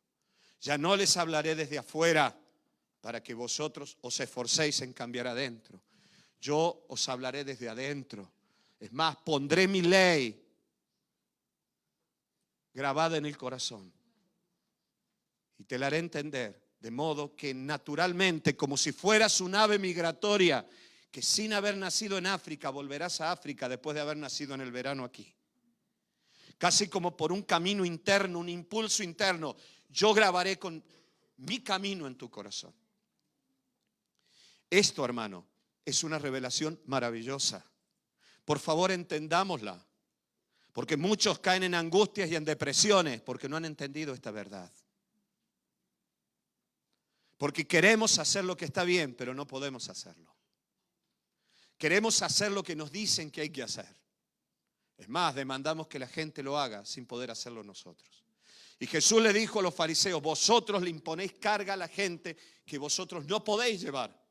Ya no les hablaré desde afuera para que vosotros os esforcéis en cambiar adentro. Yo os hablaré desde adentro. Es más, pondré mi ley grabada en el corazón y te la haré entender, de modo que naturalmente, como si fueras un ave migratoria, que sin haber nacido en África, volverás a África después de haber nacido en el verano aquí. Casi como por un camino interno, un impulso interno, yo grabaré con mi camino en tu corazón. Esto, hermano, es una revelación maravillosa. Por favor, entendámosla. Porque muchos caen en angustias y en depresiones porque no han entendido esta verdad. Porque queremos hacer lo que está bien, pero no podemos hacerlo. Queremos hacer lo que nos dicen que hay que hacer. Es más, demandamos que la gente lo haga sin poder hacerlo nosotros. Y Jesús le dijo a los fariseos, vosotros le imponéis carga a la gente que vosotros no podéis llevar.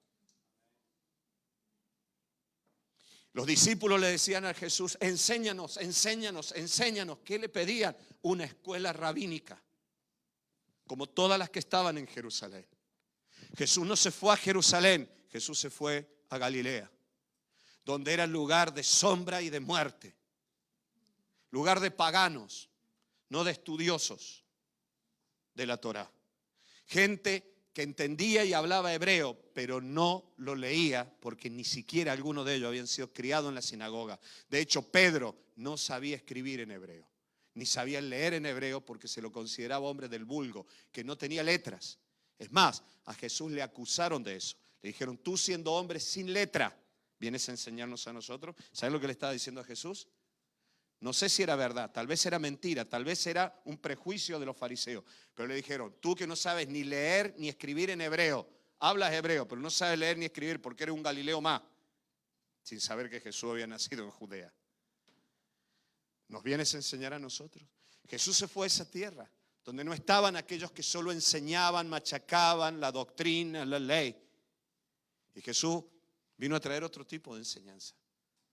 Los discípulos le decían a Jesús, enséñanos, enséñanos, enséñanos. ¿Qué le pedían? Una escuela rabínica, como todas las que estaban en Jerusalén. Jesús no se fue a Jerusalén, Jesús se fue a Galilea, donde era el lugar de sombra y de muerte, lugar de paganos, no de estudiosos de la Torá. Gente que entendía y hablaba hebreo, pero no lo leía porque ni siquiera alguno de ellos habían sido criados en la sinagoga. De hecho, Pedro no sabía escribir en hebreo, ni sabía leer en hebreo porque se lo consideraba hombre del vulgo, que no tenía letras. Es más, a Jesús le acusaron de eso. Le dijeron, tú siendo hombre sin letra, ¿vienes a enseñarnos a nosotros? ¿Sabes lo que le estaba diciendo a Jesús? No sé si era verdad, tal vez era mentira, tal vez era un prejuicio de los fariseos. Pero le dijeron, tú que no sabes ni leer ni escribir en hebreo, hablas hebreo, pero no sabes leer ni escribir porque eres un Galileo más, sin saber que Jesús había nacido en Judea. ¿Nos vienes a enseñar a nosotros? Jesús se fue a esa tierra, donde no estaban aquellos que solo enseñaban, machacaban la doctrina, la ley. Y Jesús vino a traer otro tipo de enseñanza.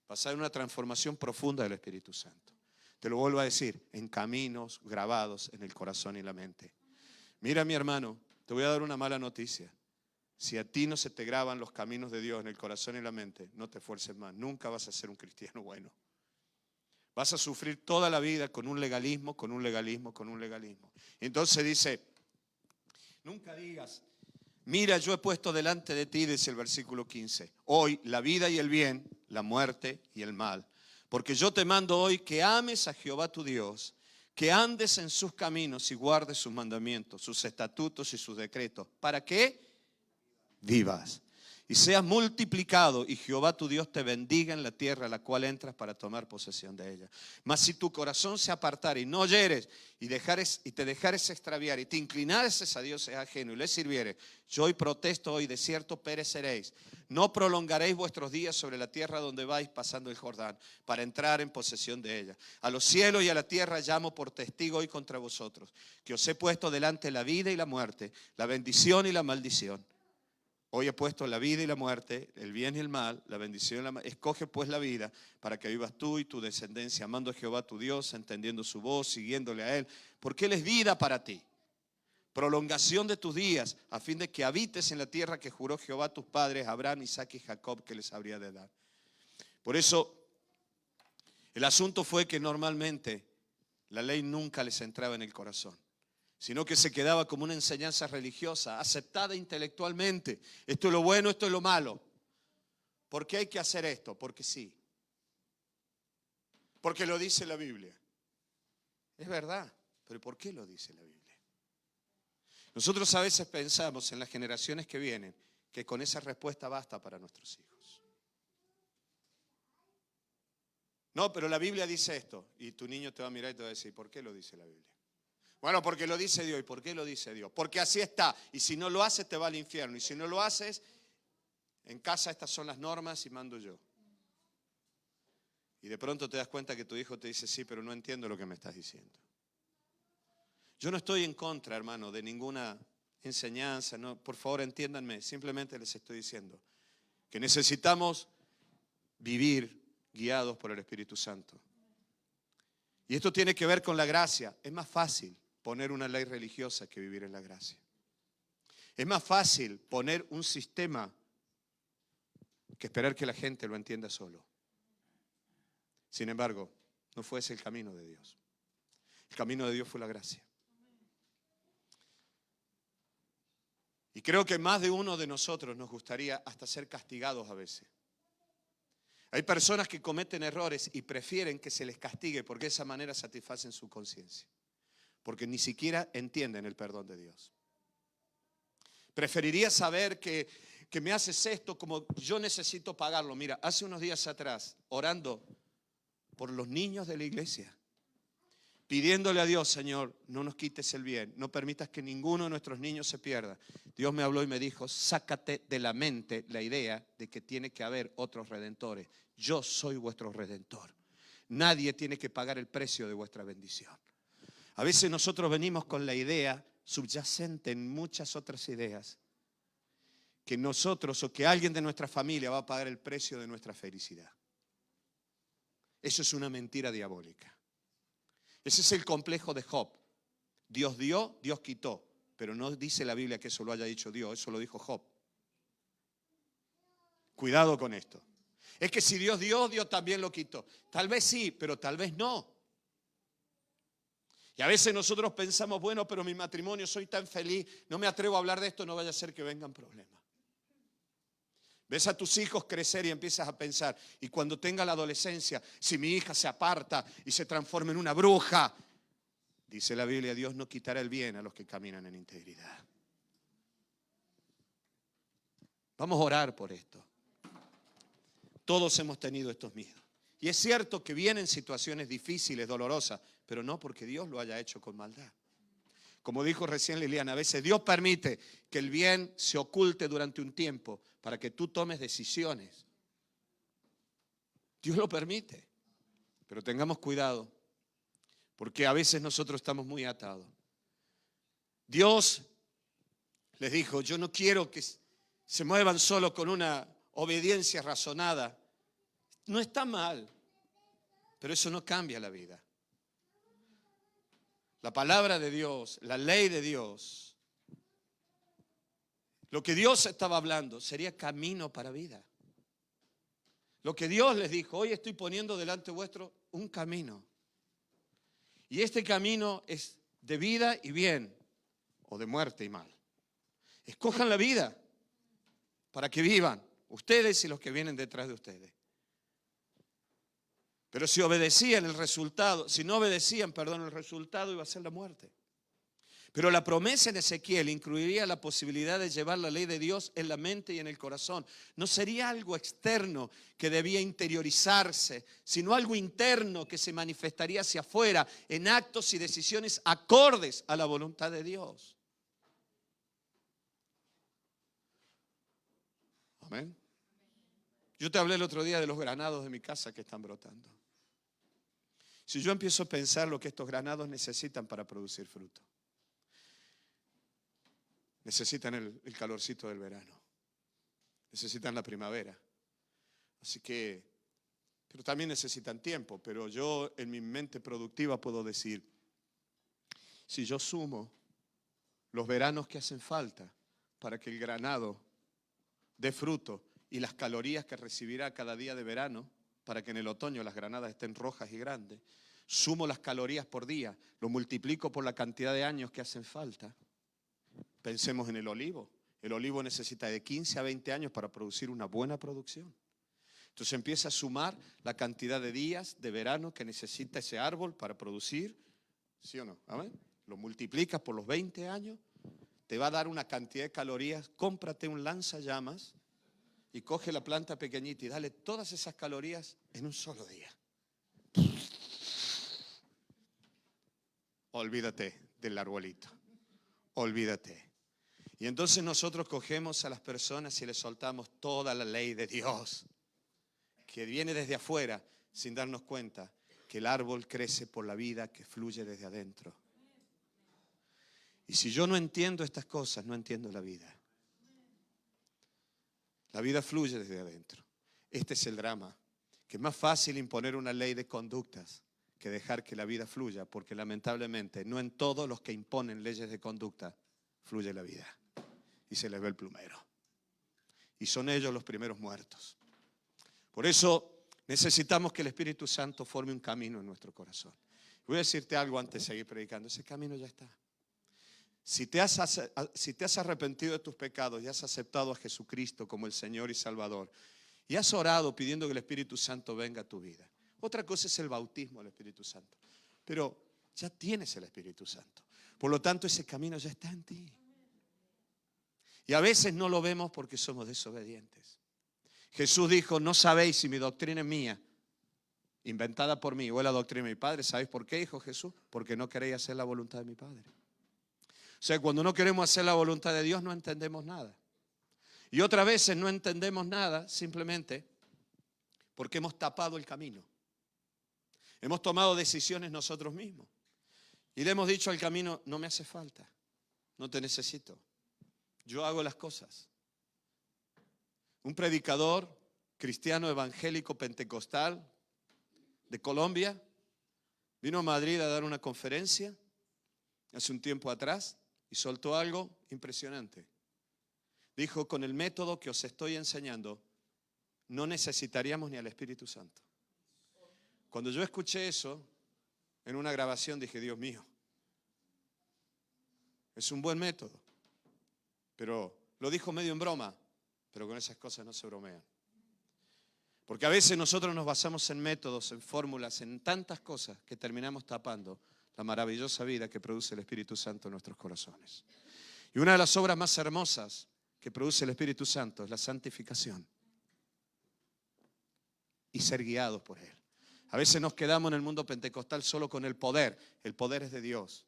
Pasar una transformación profunda del Espíritu Santo. Te lo vuelvo a decir, en caminos grabados en el corazón y la mente. Mira, mi hermano, te voy a dar una mala noticia. Si a ti no se te graban los caminos de Dios en el corazón y la mente, no te esfuerces más. Nunca vas a ser un cristiano bueno. Vas a sufrir toda la vida con un legalismo, con un legalismo, con un legalismo. Entonces dice, nunca digas, mira, yo he puesto delante de ti, dice el versículo 15, hoy la vida y el bien, la muerte y el mal. Porque yo te mando hoy que ames a Jehová tu Dios, que andes en sus caminos y guardes sus mandamientos, sus estatutos y sus decretos. ¿Para qué? Vivas. Y seas multiplicado y Jehová tu Dios te bendiga en la tierra a la cual entras para tomar posesión de ella. Mas si tu corazón se apartare y no oyeres y te dejares extraviar y te inclinares a dioses ajenos y les sirvieres, yo hoy protesto, hoy de cierto pereceréis. No prolongaréis vuestros días sobre la tierra donde vais pasando el Jordán para entrar en posesión de ella. A los cielos y a la tierra llamo por testigo hoy contra vosotros, que os he puesto delante la vida y la muerte, la bendición y la maldición. Hoy he puesto la vida y la muerte, el bien y el mal, la bendición y la maldición. Escoge pues la vida para que vivas tú y tu descendencia, amando a Jehová tu Dios, entendiendo su voz, siguiéndole a Él, porque Él es vida para ti. Prolongación de tus días, a fin de que habites en la tierra que juró Jehová a tus padres, Abraham, Isaac y Jacob, que les habría de dar. Por eso, el asunto fue que normalmente la ley nunca les entraba en el corazón, sino que se quedaba como una enseñanza religiosa, aceptada intelectualmente. Esto es lo bueno, esto es lo malo. ¿Por qué hay que hacer esto? Porque sí. Porque lo dice la Biblia. Es verdad, pero ¿por qué lo dice la Biblia? Nosotros a veces pensamos en las generaciones que vienen que con esa respuesta basta para nuestros hijos. No, pero la Biblia dice esto. Y tu niño te va a mirar y te va a decir, ¿por qué lo dice la Biblia? Bueno, porque lo dice Dios. ¿Y por qué lo dice Dios? Porque así está. Y si no lo haces, te va al infierno. Y si no lo haces, en casa estas son las normas y mando yo. Y de pronto te das cuenta que tu hijo te dice, sí, pero no entiendo lo que me estás diciendo. Yo no estoy en contra, hermano, de ninguna enseñanza. No, por favor, entiéndanme. Simplemente les estoy diciendo que necesitamos vivir guiados por el Espíritu Santo. Y esto tiene que ver con la gracia. Es más fácil poner una ley religiosa que vivir en la gracia. Es más fácil poner un sistema que esperar que la gente lo entienda solo. Sin embargo, no fue ese el camino de Dios. El camino de Dios fue la gracia. Y creo que más de uno de nosotros nos gustaría hasta ser castigados a veces. Hay personas que cometen errores y prefieren que se les castigue porque de esa manera satisfacen su conciencia. Porque ni siquiera entienden el perdón de Dios. Preferiría saber que me haces esto como yo necesito pagarlo. Mira, hace unos días atrás, orando por los niños de la iglesia, pidiéndole a Dios, Señor, no nos quites el bien, no permitas que ninguno de nuestros niños se pierda. Dios me habló y me dijo, sácate de la mente la idea de que tiene que haber otros redentores. Yo soy vuestro redentor. Nadie tiene que pagar el precio de vuestra bendición. A veces nosotros venimos con la idea subyacente en muchas otras ideas, que nosotros o que alguien de nuestra familia va a pagar el precio de nuestra felicidad. Eso es una mentira diabólica. Ese es el complejo de Job. Dios dio, Dios quitó. Pero no dice la Biblia que eso lo haya dicho Dios, eso lo dijo Job. Cuidado con esto. Es que si Dios dio, Dios también lo quitó. Tal vez sí, pero tal vez no. Y a veces nosotros pensamos, bueno, pero mi matrimonio, soy tan feliz, no me atrevo a hablar de esto, no vaya a ser que vengan problemas. Ves a tus hijos crecer y empiezas a pensar, y cuando tenga la adolescencia, si mi hija se aparta y se transforma en una bruja, dice la Biblia, Dios no quitará el bien a los que caminan en integridad. Vamos a orar por esto. Todos hemos tenido estos miedos. Y es cierto que vienen situaciones difíciles, dolorosas, pero no porque Dios lo haya hecho con maldad. Como dijo recién Liliana, a veces Dios permite que el bien se oculte durante un tiempo para que tú tomes decisiones. Dios lo permite, pero tengamos cuidado, porque a veces nosotros estamos muy atados. Dios les dijo, yo no quiero que se muevan solo con una obediencia razonada. No está mal, pero eso no cambia la vida. La palabra de Dios, la ley de Dios, lo que Dios estaba hablando sería camino para vida. Lo que Dios les dijo, hoy estoy poniendo delante vuestro un camino. Y este camino es de vida y bien, o de muerte y mal. Escojan la vida para que vivan, ustedes y los que vienen detrás de ustedes. Pero si obedecían el resultado, si no obedecían, el resultado iba a ser la muerte. Pero la promesa en Ezequiel incluiría la posibilidad de llevar la ley de Dios en la mente y en el corazón. No sería algo externo que debía interiorizarse, sino algo interno que se manifestaría hacia afuera en actos y decisiones acordes a la voluntad de Dios. Amén. Yo te hablé el otro día de los granados de mi casa que están brotando. Si yo empiezo a pensar lo que estos granados necesitan para producir fruto, necesitan el calorcito del verano, necesitan la primavera. Así que, pero también necesitan tiempo. Pero yo en mi mente productiva puedo decir, si yo sumo los veranos que hacen falta para que el granado dé fruto y las calorías que recibirá cada día de verano, para que en el otoño las granadas estén rojas y grandes, sumo las calorías por día, lo multiplico por la cantidad de años que hacen falta. Pensemos en el olivo. El olivo necesita de 15 a 20 años para producir una buena producción. Entonces empieza a sumar la cantidad de días de verano que necesita ese árbol para producir, ¿sí o no? ¿Amén? Lo multiplicas por los 20 años, te va a dar una cantidad de calorías. Cómprate un lanzallamas y coge la planta pequeñita y dale todas esas calorías en un solo día. Olvídate del arbolito. Olvídate. Y entonces nosotros cogemos a las personas y les soltamos toda la ley de Dios, que viene desde afuera, sin darnos cuenta que el árbol crece por la vida que fluye desde adentro. Y si yo no entiendo estas cosas, no entiendo la vida. La vida fluye desde adentro. Este es el drama, que es más fácil imponer una ley de conductas que dejar que la vida fluya, porque lamentablemente no en todos los que imponen leyes de conducta fluye la vida. Y se les ve el plumero. Y son ellos los primeros muertos. Por eso necesitamos que el Espíritu Santo forme un camino en nuestro corazón. Voy a decirte algo antes de seguir predicando. Ese camino ya está. Si te has arrepentido de tus pecados y has aceptado a Jesucristo como el Señor y Salvador y has orado pidiendo que el Espíritu Santo venga a tu vida. Otra cosa es el bautismo del Espíritu Santo. Pero ya tienes el Espíritu Santo. Por lo tanto, ese camino ya está en ti. Y a veces no lo vemos porque somos desobedientes. Jesús dijo, no sabéis si mi doctrina es mía, inventada por mí, o es la doctrina de mi Padre. ¿Sabéis por qué, dijo Jesús? Porque no queréis hacer la voluntad de mi Padre. O sea, cuando no queremos hacer la voluntad de Dios no entendemos nada. Y otras veces no entendemos nada simplemente porque hemos tapado el camino. Hemos tomado decisiones nosotros mismos. Y le hemos dicho al camino, no me hace falta, no te necesito. Yo hago las cosas. Un predicador cristiano evangélico pentecostal de Colombia vino a Madrid a dar una conferencia hace un tiempo atrás y soltó algo impresionante. Dijo, con el método que os estoy enseñando, no necesitaríamos ni al Espíritu Santo. Cuando yo escuché eso en una grabación dije, Dios mío, es un buen método. Pero lo dijo medio en broma, pero con esas cosas no se bromean. Porque a veces nosotros nos basamos en métodos, en fórmulas, en tantas cosas que terminamos tapando la maravillosa vida que produce el Espíritu Santo en nuestros corazones. Y una de las obras más hermosas que produce el Espíritu Santo es la santificación y ser guiados por Él. A veces nos quedamos en el mundo pentecostal solo con el poder. El poder es de Dios,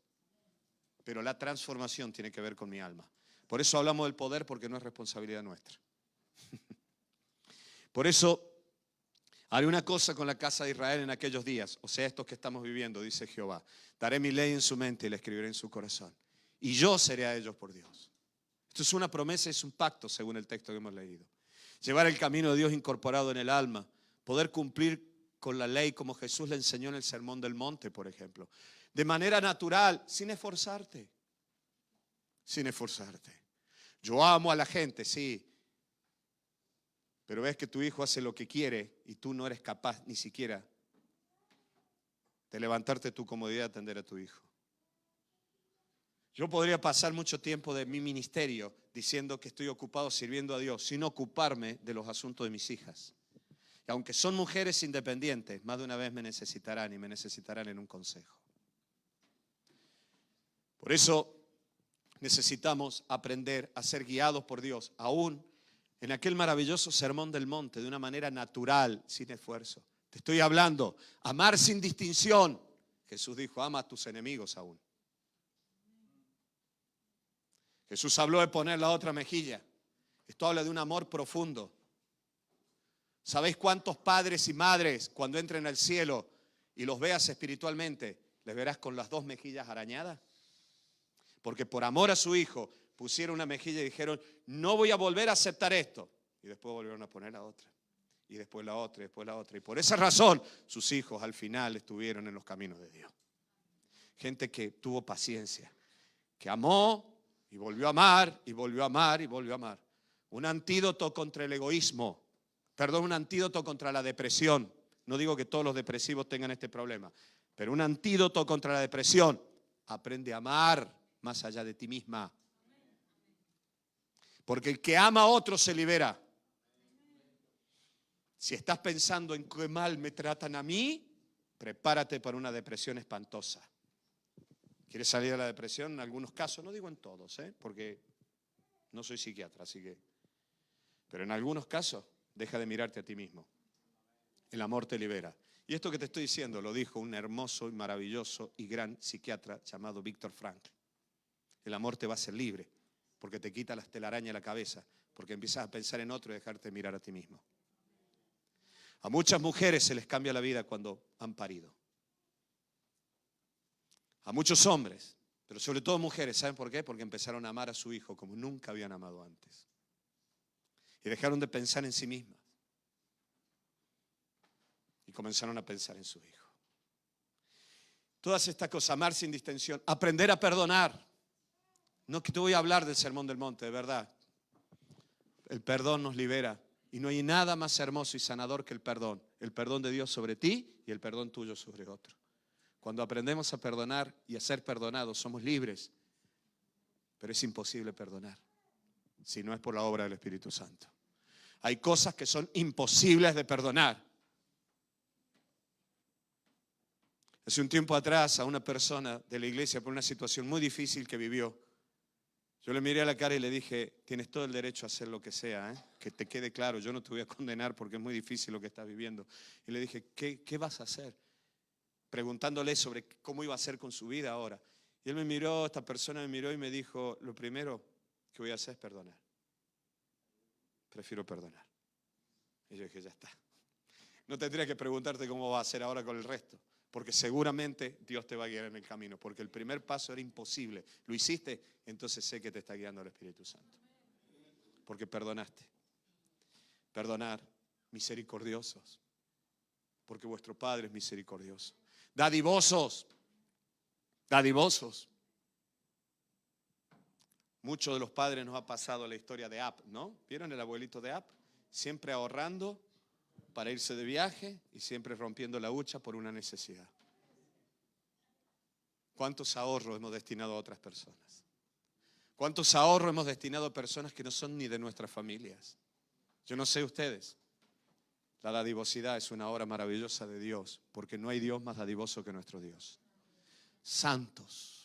pero la transformación tiene que ver con mi alma. Por eso hablamos del poder, porque no es responsabilidad nuestra. Por eso haré una cosa con la casa de Israel en aquellos días, o sea, estos que estamos viviendo, dice Jehová. Daré mi ley en su mente y la escribiré en su corazón. Y yo seré a ellos por Dios. Esto es una promesa, es un pacto, según el texto que hemos leído. Llevar el camino de Dios incorporado en el alma, poder cumplir con la ley como Jesús le enseñó en el Sermón del Monte, por ejemplo. De manera natural, sin esforzarte. Sin esforzarte. Yo amo a la gente, sí. Pero ves que tu hijo hace lo que quiere y tú no eres capaz ni siquiera de levantarte tu comodidad y atender a tu hijo. Yo podría pasar mucho tiempo de mi ministerio diciendo que estoy ocupado sirviendo a Dios sin ocuparme de los asuntos de mis hijas. Y aunque son mujeres independientes, más de una vez me necesitarán y me necesitarán en un consejo. Por eso necesitamos aprender a ser guiados por Dios, aún en aquel maravilloso sermón del monte, de una manera natural, sin esfuerzo. Te estoy hablando, amar sin distinción. Jesús dijo, ama a tus enemigos aún. Jesús habló de poner la otra mejilla. Esto habla de un amor profundo. ¿Sabéis cuántos padres y madres, cuando entren al cielo y los veas espiritualmente, les verás con las dos mejillas arañadas? Porque por amor a su hijo pusieron una mejilla y dijeron, no voy a volver a aceptar esto. Y después volvieron a poner la otra. Y después la otra, y después la otra. Y por esa razón sus hijos al final estuvieron en los caminos de Dios. Gente que tuvo paciencia, que amó y volvió a amar, y volvió a amar, y volvió a amar. Un antídoto contra el egoísmo. Un antídoto contra la depresión. No digo que todos los depresivos tengan este problema, pero un antídoto contra la depresión. Aprende a amar más allá de ti misma. Porque el que ama a otro se libera. Si estás pensando en qué mal me tratan a mí, prepárate para una depresión espantosa. ¿Quieres salir de la depresión? En algunos casos, no digo en todos, porque no soy psiquiatra, así que. Pero en algunos casos, deja de mirarte a ti mismo. El amor te libera. Y esto que te estoy diciendo lo dijo un hermoso y maravilloso y gran psiquiatra llamado Víctor Frankl. El amor te va a hacer libre, porque te quita las telarañas de la cabeza, porque empiezas a pensar en otro y dejarte mirar a ti mismo. A muchas mujeres se les cambia la vida cuando han parido. A muchos hombres Pero sobre todo mujeres, ¿saben por qué? Porque empezaron a amar a su hijo como nunca habían amado antes. Y dejaron de pensar en sí mismas. Y comenzaron a pensar en su hijo. Todas estas cosas, amar sin distensión, aprender a perdonar. No que te voy a hablar del Sermón del Monte, de verdad. El perdón nos libera. Y no hay nada más hermoso y sanador que el perdón. El perdón de Dios sobre ti y el perdón tuyo sobre otro. Cuando aprendemos a perdonar y a ser perdonados, somos libres. Pero es imposible perdonar si no es por la obra del Espíritu Santo. Hay cosas que son imposibles de perdonar. Hace un tiempo atrás a una persona de la iglesia por una situación muy difícil que vivió, yo le miré a la cara y le dije, tienes todo el derecho a hacer lo que sea, que te quede claro, yo no te voy a condenar porque es muy difícil lo que estás viviendo. Y le dije, ¿qué vas a hacer? Preguntándole sobre cómo iba a hacer con su vida ahora. Y él me miró, esta persona me miró y me dijo, lo primero que voy a hacer es perdonar. Prefiero perdonar. Y yo dije, ya está. No tendría que preguntarte cómo va a hacer ahora con el resto. Porque seguramente Dios te va a guiar en el camino. Porque el primer paso era imposible. Lo hiciste, entonces sé que te está guiando el Espíritu Santo. Porque perdonaste. Perdonar, misericordiosos. Porque vuestro Padre es misericordioso. Dadivosos. Dadivosos. Muchos de los padres nos ha pasado la historia de App, ¿no? ¿Vieron el abuelito de App? Siempre ahorrando para irse de viaje y siempre rompiendo la hucha por una necesidad. ¿Cuántos ahorros hemos destinado a otras personas? ¿Cuántos ahorros hemos destinado a personas que no son ni de nuestras familias? Yo no sé ustedes. La dadivosidad es una obra maravillosa de Dios, porque no hay Dios más dadivoso que nuestro Dios. Santos.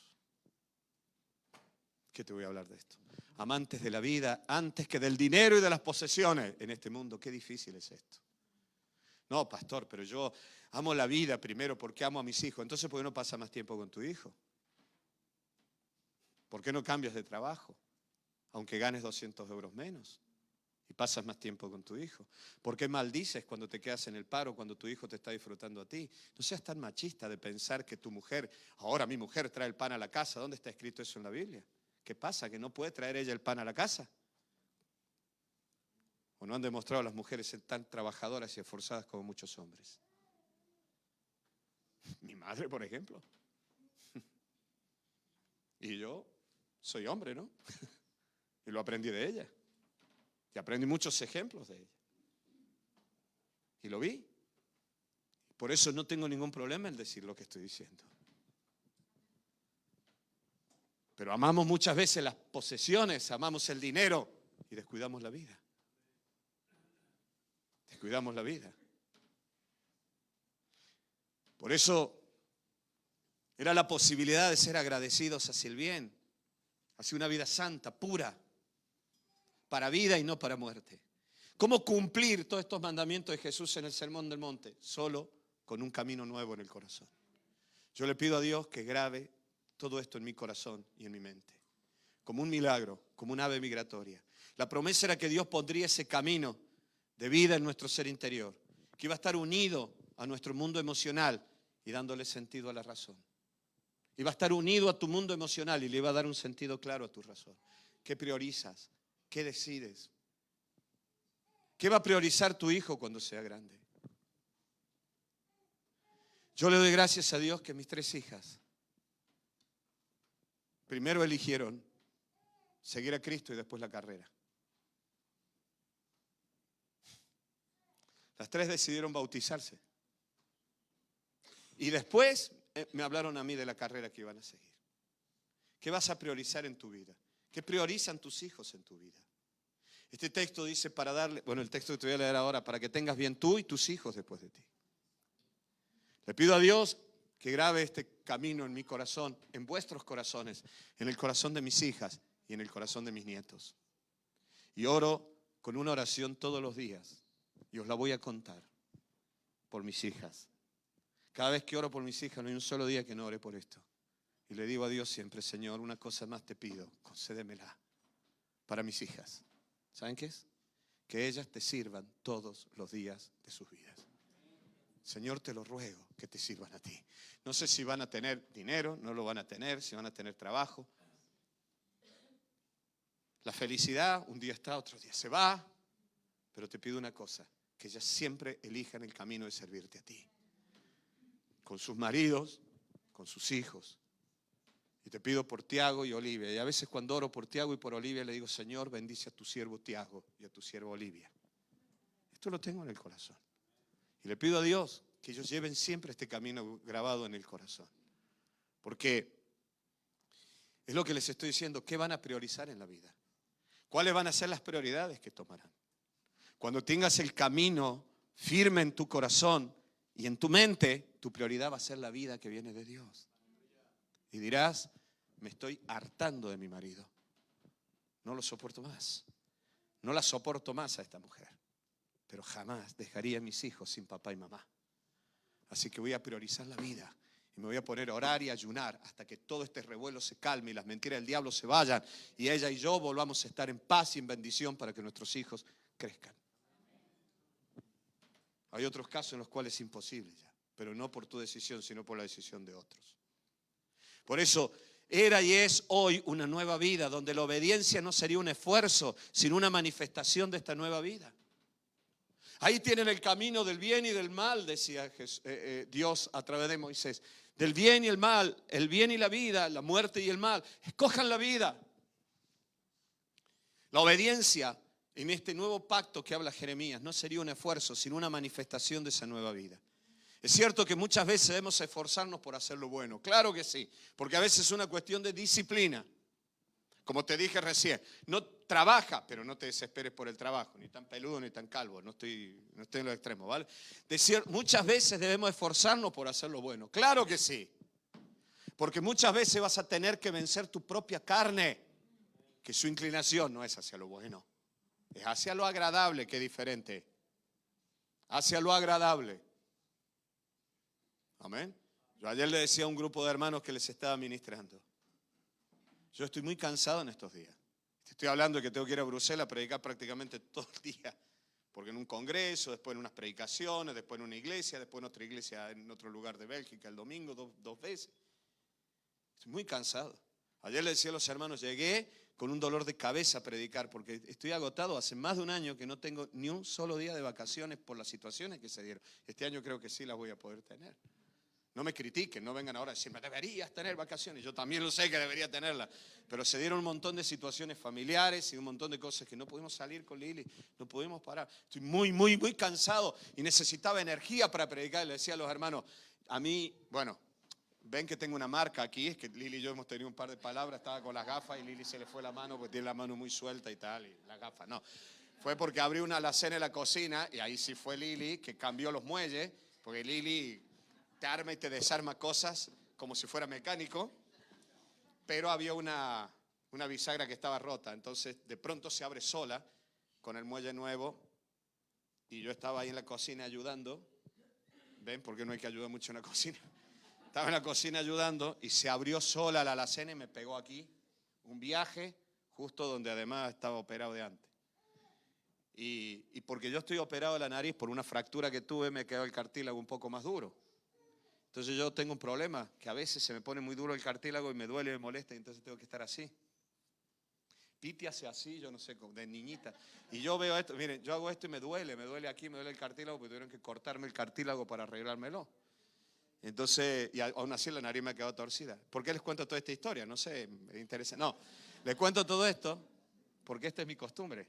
¿Qué te voy a hablar de esto? Amantes de la vida antes que del dinero y de las posesiones en este mundo. Qué difícil es esto. No, pastor, pero yo amo la vida primero porque amo a mis hijos. Entonces, ¿por qué no pasas más tiempo con tu hijo? ¿Por qué no cambias de trabajo? Aunque ganes 200 euros menos y pasas más tiempo con tu hijo. ¿Por qué maldices cuando te quedas en el paro, cuando tu hijo te está disfrutando a ti? No seas tan machista de pensar que tu mujer, ahora mi mujer trae el pan a la casa. ¿Dónde está escrito eso en la Biblia? ¿Qué pasa? ¿Que no puede traer ella el pan a la casa? ¿O no han demostrado las mujeres ser tan trabajadoras y esforzadas como muchos hombres? Mi madre, por ejemplo. Y yo soy hombre, ¿no? Y lo aprendí de ella. Y aprendí muchos ejemplos de ella. Y lo vi. Por eso no tengo ningún problema en decir lo que estoy diciendo. Pero amamos muchas veces las posesiones, amamos el dinero y descuidamos la vida. Descuidamos la vida. Por eso era la posibilidad de ser agradecidos hacia el bien, hacia una vida santa, pura, para vida y no para muerte. ¿Cómo cumplir todos estos mandamientos de Jesús en el Sermón del Monte? Solo con un camino nuevo en el corazón. Yo le pido a Dios que grabe todo esto en mi corazón y en mi mente, como un milagro, como un ave migratoria. La promesa era que Dios pondría ese camino de vida en nuestro ser interior, que iba a estar unido a nuestro mundo emocional y dándole sentido a la razón. Iba a estar unido a tu mundo emocional y le iba a dar un sentido claro a tu razón. ¿Qué priorizas? ¿Qué decides? ¿Qué va a priorizar tu hijo cuando sea grande? Yo le doy gracias a Dios que mis 3 hijas primero eligieron seguir a Cristo y después la carrera. Las 3 decidieron bautizarse. Y después me hablaron a mí de la carrera que iban a seguir. ¿Qué vas a priorizar en tu vida? ¿Qué priorizan tus hijos en tu vida? Este texto dice para darle, bueno, el texto que te voy a leer ahora, para que tengas bien tú y tus hijos después de ti. Le pido a Dios que grabe este camino en mi corazón, en vuestros corazones, en el corazón de mis hijas y en el corazón de mis nietos. Y oro con una oración todos los días, y os la voy a contar por mis hijas. Cada vez que oro por mis hijas, no hay un solo día que no ore por esto. Y le digo a Dios siempre, Señor, una cosa más te pido, concédemela para mis hijas. ¿Saben qué es? Que ellas te sirvan todos los días de sus vidas. Señor, te lo ruego que te sirvan a ti. No sé si van a tener dinero, no lo van a tener, si van a tener trabajo. La felicidad un día está, otro día se va. Pero te pido una cosa, que ellas siempre elijan el camino de servirte a ti. Con sus maridos, con sus hijos. Y te pido por Tiago y Olivia. Y a veces cuando oro por Tiago y por Olivia le digo, Señor, bendice a tu siervo Tiago y a tu sierva Olivia. Esto lo tengo en el corazón. Y le pido a Dios que ellos lleven siempre este camino grabado en el corazón. Porque es lo que les estoy diciendo, ¿qué van a priorizar en la vida? ¿Cuáles van a ser las prioridades que tomarán? Cuando tengas el camino firme en tu corazón y en tu mente, tu prioridad va a ser la vida que viene de Dios. Y dirás, me estoy hartando de mi marido. No lo soporto más. No la soporto más a esta mujer. Pero jamás dejaría a mis hijos sin papá y mamá. Así que voy a priorizar la vida. Y me voy a poner a orar y a ayunar hasta que todo este revuelo se calme y las mentiras del diablo se vayan. Y ella y yo volvamos a estar en paz y en bendición para que nuestros hijos crezcan. Hay otros casos en los cuales es imposible ya. Pero no por tu decisión, sino por la decisión de otros. Por eso era y es hoy una nueva vida donde la obediencia no sería un esfuerzo, sino una manifestación de esta nueva vida. Ahí tienen el camino del bien y del mal, decía Dios a través de Moisés. Del bien y el mal, el bien y la vida, la muerte y el mal. Escojan la vida. La obediencia en este nuevo pacto que habla Jeremías no sería un esfuerzo, sino una manifestación de esa nueva vida. Es cierto que muchas veces debemos esforzarnos por hacer lo bueno. Claro que sí, porque a veces es una cuestión de disciplina. Como te dije recién, no trabaja, pero no te desesperes por el trabajo, ni tan peludo ni tan calvo, no estoy en los extremos, ¿vale? Muchas veces debemos esforzarnos por hacer lo bueno. Claro que sí, porque muchas veces vas a tener que vencer tu propia carne, que su inclinación no es hacia lo bueno, es hacia lo agradable, que es diferente. Hacia lo agradable. Amén. Yo ayer le decía a un grupo de hermanos que les estaba ministrando. Yo estoy muy cansado en estos días. Te estoy hablando de que tengo que ir a Bruselas a predicar prácticamente todo el día. Porque en un congreso, después en unas predicaciones, después en una iglesia, después en otra iglesia en otro lugar de Bélgica el domingo, dos veces. Estoy muy cansado. Ayer le decía a los hermanos, llegué con un dolor de cabeza a predicar porque estoy agotado. Hace más de un año que no tengo ni un solo día de vacaciones por las situaciones que se dieron. Este año creo que sí las voy a poder tener. No me critiquen, no vengan ahora a decirme, deberías tener vacaciones. Yo también lo sé que debería tenerlas. Pero se dieron un montón de situaciones familiares y un montón de cosas que no pudimos salir con Lili, no pudimos parar. Estoy muy cansado y necesitaba energía para predicar. Le decía a los hermanos, a mí, bueno, ven que tengo una marca aquí, es que Lili y yo hemos tenido un par de palabras, estaba con las gafas y Lili se le fue la mano porque tiene la mano muy suelta y tal, y las gafas, no. Fue porque abrí una alacena en la cocina y ahí sí fue Lili que cambió los muelles, porque Lili te arma y te desarma cosas como si fuera mecánico, pero había una bisagra que estaba rota, entonces de pronto se abre sola con el muelle nuevo y yo estaba ahí en la cocina ayudando. ¿Ven? Porque no hay que ayudar mucho en la cocina. Estaba en la cocina ayudando y se abrió sola la alacena y me pegó aquí un viaje justo donde además estaba operado de antes. Y porque yo estoy operado de la nariz por una fractura que tuve, me quedó el cartílago un poco más duro. Entonces yo tengo un problema, que a veces se me pone muy duro el cartílago y me duele y me molesta y entonces tengo que estar así. Piti hace así, yo no sé, de niñita. Y yo veo esto, miren, yo hago esto y me duele aquí, me duele el cartílago porque tuvieron que cortarme el cartílago para arreglármelo. Entonces, y aún así la nariz me ha quedado torcida. ¿Por qué les cuento toda esta historia? No sé, me interesa. No, les cuento todo esto porque esta es mi costumbre.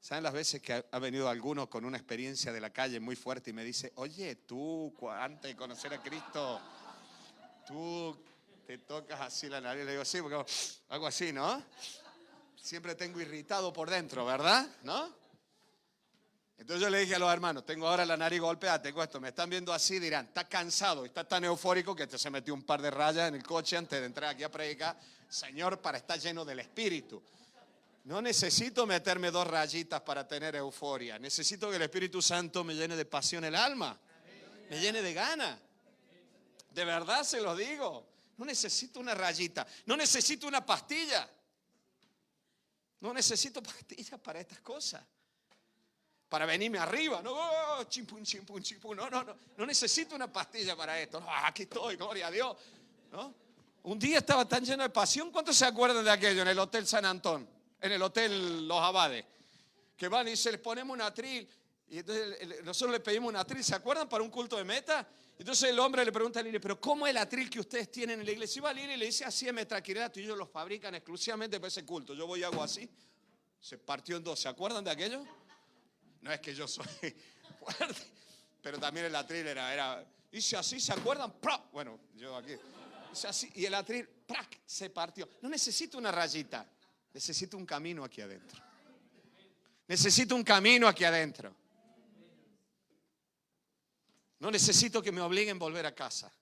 ¿Saben las veces que ha venido alguno con una experiencia de la calle muy fuerte y me dice, oye, tú, antes de conocer a Cristo, tú te tocas así la nariz? Le digo, sí, porque hago así, ¿no? Siempre tengo irritado por dentro, ¿verdad? ¿No? Entonces yo le dije a los hermanos, tengo ahora la nariz golpeada, tengo esto, me están viendo así, dirán, está cansado, está tan eufórico que se metió un par de rayas en el coche antes de entrar aquí a predicar. Señor, para estar lleno del Espíritu. No necesito meterme 2 rayitas para tener euforia. Necesito que el Espíritu Santo me llene de pasión el alma, me llene de gana. De verdad se lo digo. No necesito una rayita, no necesito una pastilla. No necesito pastillas para estas cosas. para venirme arriba. No, chimpum, chimpum, chimpum. No necesito una pastilla para esto. No, aquí estoy, gloria a Dios. ¿No? Un día estaba tan lleno de pasión. ¿Cuántos se acuerdan de aquello en el Hotel San Antón? En el Hotel Los Abades. Que van y se les ponemos un atril. Y entonces nosotros le pedimos un atril. ¿Se acuerdan? Para un culto de meta. Entonces el hombre le pregunta a Lili, ¿pero cómo es el atril que ustedes tienen en la iglesia? Y va Lili y le dice, así es metraquilato. Y ellos los fabrican exclusivamente para ese culto. Yo voy y hago así. Se partió en dos. ¿Se acuerdan de aquello? No es que yo soy fuerte, pero también el atril era hice así, ¿se acuerdan? Bueno, yo aquí hice así y el atril se partió. No necesito una rayita, necesito un camino aquí adentro. Necesito un camino aquí adentro. No necesito que me obliguen a volver a casa.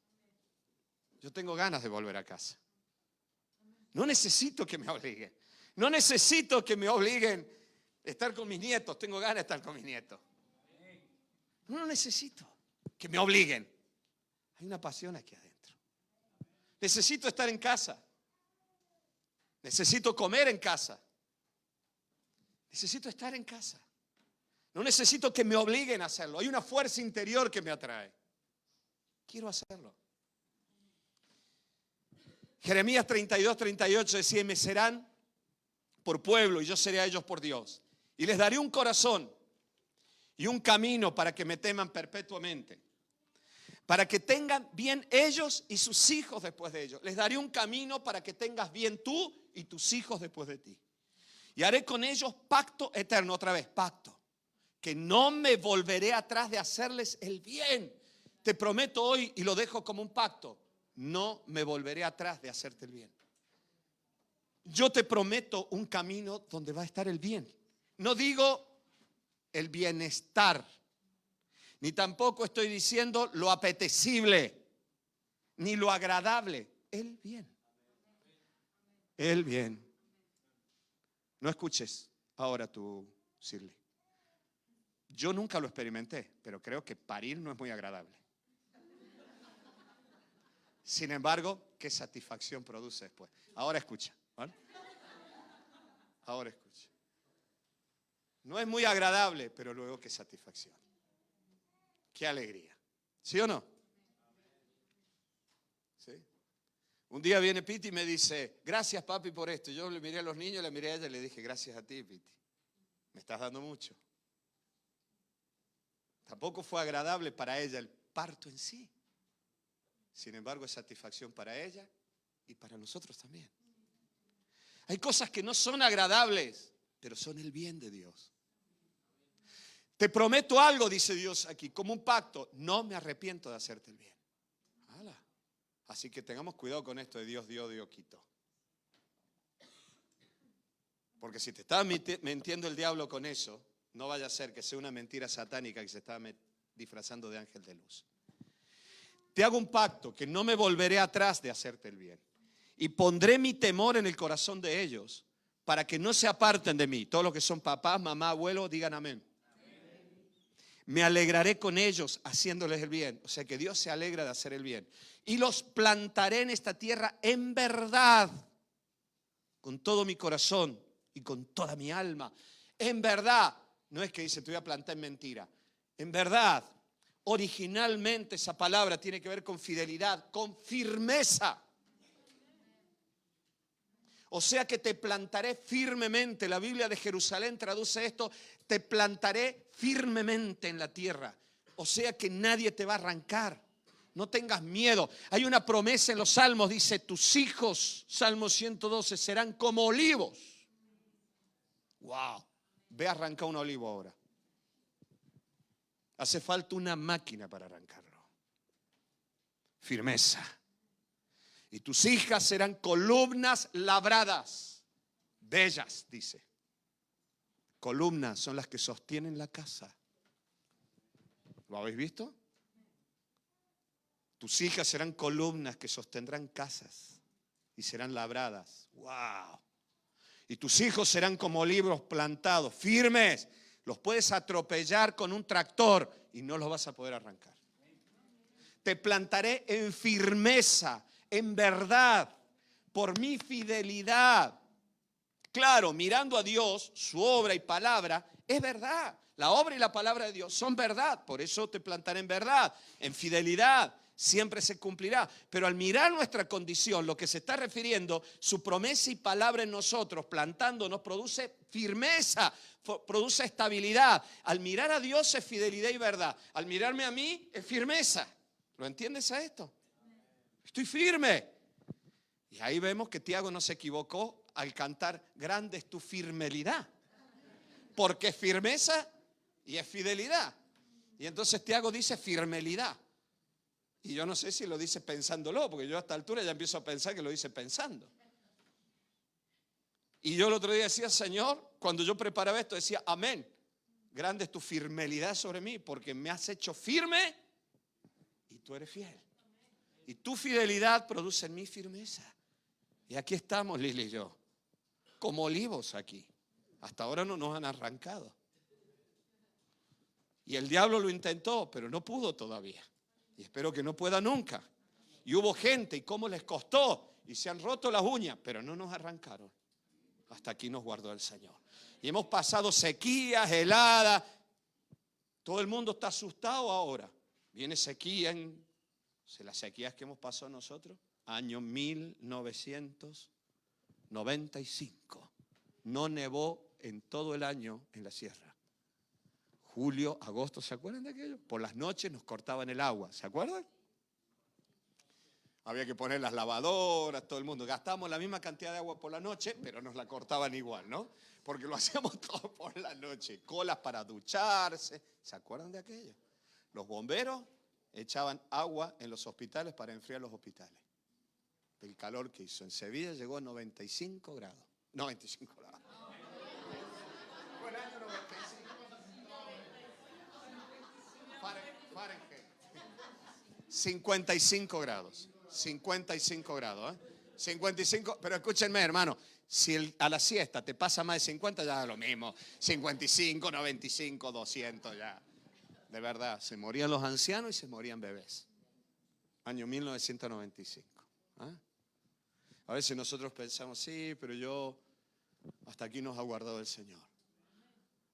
Yo tengo ganas de volver a casa. No necesito que me obliguen. No necesito que me obliguen estar con mis nietos, tengo ganas de estar con mis nietos. No necesito que me obliguen. Hay una pasión aquí adentro. Necesito estar en casa. Necesito comer en casa. Necesito estar en casa. No necesito que me obliguen a hacerlo. Hay una fuerza interior que me atrae. Quiero hacerlo. Jeremías 32:38 decía, y me serán por pueblo y yo seré a ellos por Dios. Y les daré un corazón y un camino para que me teman perpetuamente. Para que tengan bien ellos y sus hijos después de ellos. Les daré un camino para que tengas bien tú y tus hijos después de ti. Y haré con ellos pacto eterno, otra vez, pacto. Que no me volveré atrás de hacerles el bien. Te prometo hoy y lo dejo como un pacto. No me volveré atrás de hacerte el bien. Yo te prometo un camino donde va a estar el bien. No digo el bienestar, ni tampoco estoy diciendo lo apetecible, ni lo agradable. El bien. El bien. No escuches ahora tú, Shirley. Yo nunca lo experimenté, pero creo que parir no es muy agradable. Sin embargo, qué satisfacción produce después. Ahora escucha, ¿vale? Ahora escucha. No es muy agradable, pero luego qué satisfacción. Qué alegría. ¿Sí o no? ¿Sí? Un día viene Piti y me dice, gracias papi por esto. Yo le miré a los niños, le miré a ella y le dije, gracias a ti, Piti. Me estás dando mucho. Tampoco fue agradable para ella el parto en sí. Sin embargo, es satisfacción para ella y para nosotros también. Hay cosas que no son agradables, pero son el bien de Dios. Te prometo algo, dice Dios aquí, como un pacto. No me arrepiento de hacerte el bien. ¡Hala! Así que tengamos cuidado con esto de Dios dio, Dios quitó. Porque si te está mintiendo el diablo con eso, no vaya a ser que sea una mentira satánica que se está disfrazando de ángel de luz. Te hago un pacto que no me volveré atrás de hacerte el bien. Y pondré mi temor en el corazón de ellos para que no se aparten de mí. Todos los que son papás, mamá, abuelo, digan amén. Me alegraré con ellos haciéndoles el bien. O sea que Dios se alegra de hacer el bien. Y los plantaré en esta tierra en verdad, con todo mi corazón y con toda mi alma. En verdad, no es que dice te voy a plantar en mentira. En verdad, originalmente esa palabra tiene que ver con fidelidad, con firmeza. O sea que te plantaré firmemente. La Biblia de Jerusalén traduce esto, te plantaré firmemente en la tierra. O sea que nadie te va a arrancar. No tengas miedo. Hay una promesa en los Salmos, dice, tus hijos, Salmo 112, serán como olivos. Wow. Ve a arrancar un olivo ahora. Hace falta una máquina para arrancarlo. Firmeza. Y tus hijas serán columnas labradas, bellas, dice. Columnas son las que sostienen la casa. ¿Lo habéis visto? Tus hijas serán columnas que sostendrán casas y serán labradas. ¡Wow! Y tus hijos serán como olivos plantados, firmes. Los puedes atropellar con un tractor y no los vas a poder arrancar. Te plantaré en firmeza, en verdad, por mi fidelidad. Claro, mirando a Dios, su obra y palabra, es verdad. La obra y la palabra de Dios son verdad. Por eso te plantaré en verdad, en fidelidad. Siempre se cumplirá. Pero al mirar nuestra condición, lo que se está refiriendo, su promesa y palabra en nosotros, plantándonos, produce firmeza, produce estabilidad. Al mirar a Dios es fidelidad y verdad. Al mirarme a mí es firmeza. ¿Lo entiendes a esto? Estoy firme. Y ahí vemos que Tiago no se equivocó al cantar, grande es tu firmelidad. Porque es firmeza y es fidelidad. Y entonces Tiago dice firmelidad. Y yo no sé si lo dice pensándolo, porque yo a esta altura ya empiezo a pensar que lo dice pensando. Y yo el otro día decía, Señor, cuando yo preparaba esto, decía, amén. Grande es tu firmelidad sobre mí, porque me has hecho firme y tú eres fiel. Y tu fidelidad produce en mí firmeza. Y aquí estamos, Lili y yo, como olivos aquí. Hasta ahora no nos han arrancado. Y el diablo lo intentó, pero no pudo todavía. Y espero que no pueda nunca. Y hubo gente, y cómo les costó, y se han roto las uñas, pero no nos arrancaron. Hasta aquí nos guardó el Señor. Y hemos pasado sequías, heladas. Todo el mundo está asustado ahora. Viene sequía las sequías que hemos pasado nosotros. Año 1995. No nevó en todo el año en la sierra. Julio, agosto, ¿se acuerdan de aquello? Por las noches nos cortaban el agua, ¿se acuerdan? Había que poner las lavadoras, todo el mundo. Gastábamos la misma cantidad de agua por la noche, pero nos la cortaban igual, ¿no? Porque lo hacíamos todo por la noche. Colas para ducharse, ¿se acuerdan de aquello? Los bomberos echaban agua en los hospitales para enfriar los hospitales. El calor que hizo en Sevilla llegó a 95 grados. 95 grados. Buen año 95. Fahrenheit. 55 grados. 55 grados, ¿eh? 55, pero escúchenme, hermano, si a la siesta te pasa más de 50, ya es lo mismo. 55, 95, 200, ya. De verdad, se morían los ancianos y se morían bebés. Año 1995. ¿Eh? A veces nosotros pensamos, sí, pero yo, hasta aquí nos ha guardado el Señor.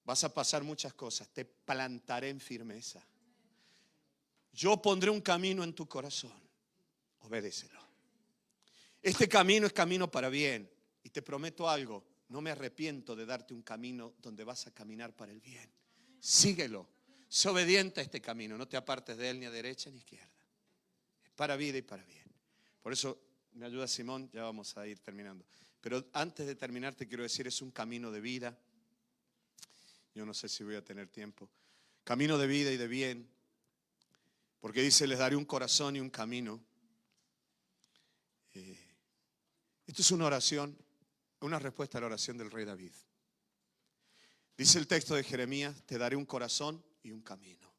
Vas a pasar muchas cosas, te plantaré en firmeza. Yo pondré un camino en tu corazón, obedécelo. Este camino es camino para bien. Y te prometo algo, no me arrepiento de darte un camino donde vas a caminar para el bien. Síguelo, sé obediente a este camino, no te apartes de él ni a derecha ni a izquierda. Es para vida y para bien. Por eso, me ayuda Simón, ya vamos a ir terminando. Pero antes de terminar te quiero decir, es un camino de vida. Yo no sé si voy a tener tiempo. Camino de vida y de bien. Porque dice, les daré un corazón y un camino. Esto es una oración, una respuesta a la oración del rey David. Dice el texto de Jeremías, te daré un corazón y un camino.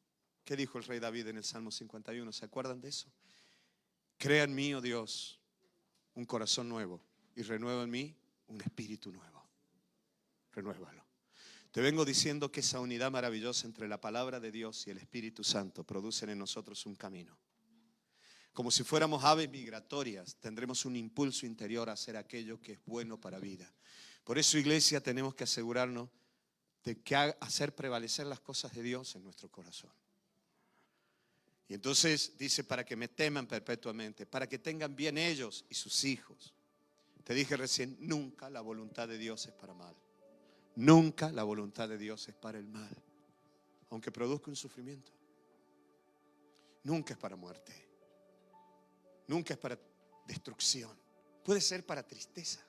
¿Qué dijo el rey David en el Salmo 51? ¿Se acuerdan de eso? Crea en mí, oh Dios, un corazón nuevo y renueva en mí un espíritu nuevo. Renuévalo. Te vengo diciendo que esa unidad maravillosa entre la palabra de Dios y el Espíritu Santo producen en nosotros un camino. Como si fuéramos aves migratorias, tendremos un impulso interior a hacer aquello que es bueno para vida. Por eso, iglesia, tenemos que asegurarnos de que hacer prevalecer las cosas de Dios en nuestro corazón. Y entonces dice, para que me teman perpetuamente, para que tengan bien ellos y sus hijos. Te dije recién, nunca la voluntad de Dios es para mal. Nunca la voluntad de Dios es para el mal, aunque produzca un sufrimiento. Nunca es para muerte. Nunca es para destrucción. Puede ser para tristeza.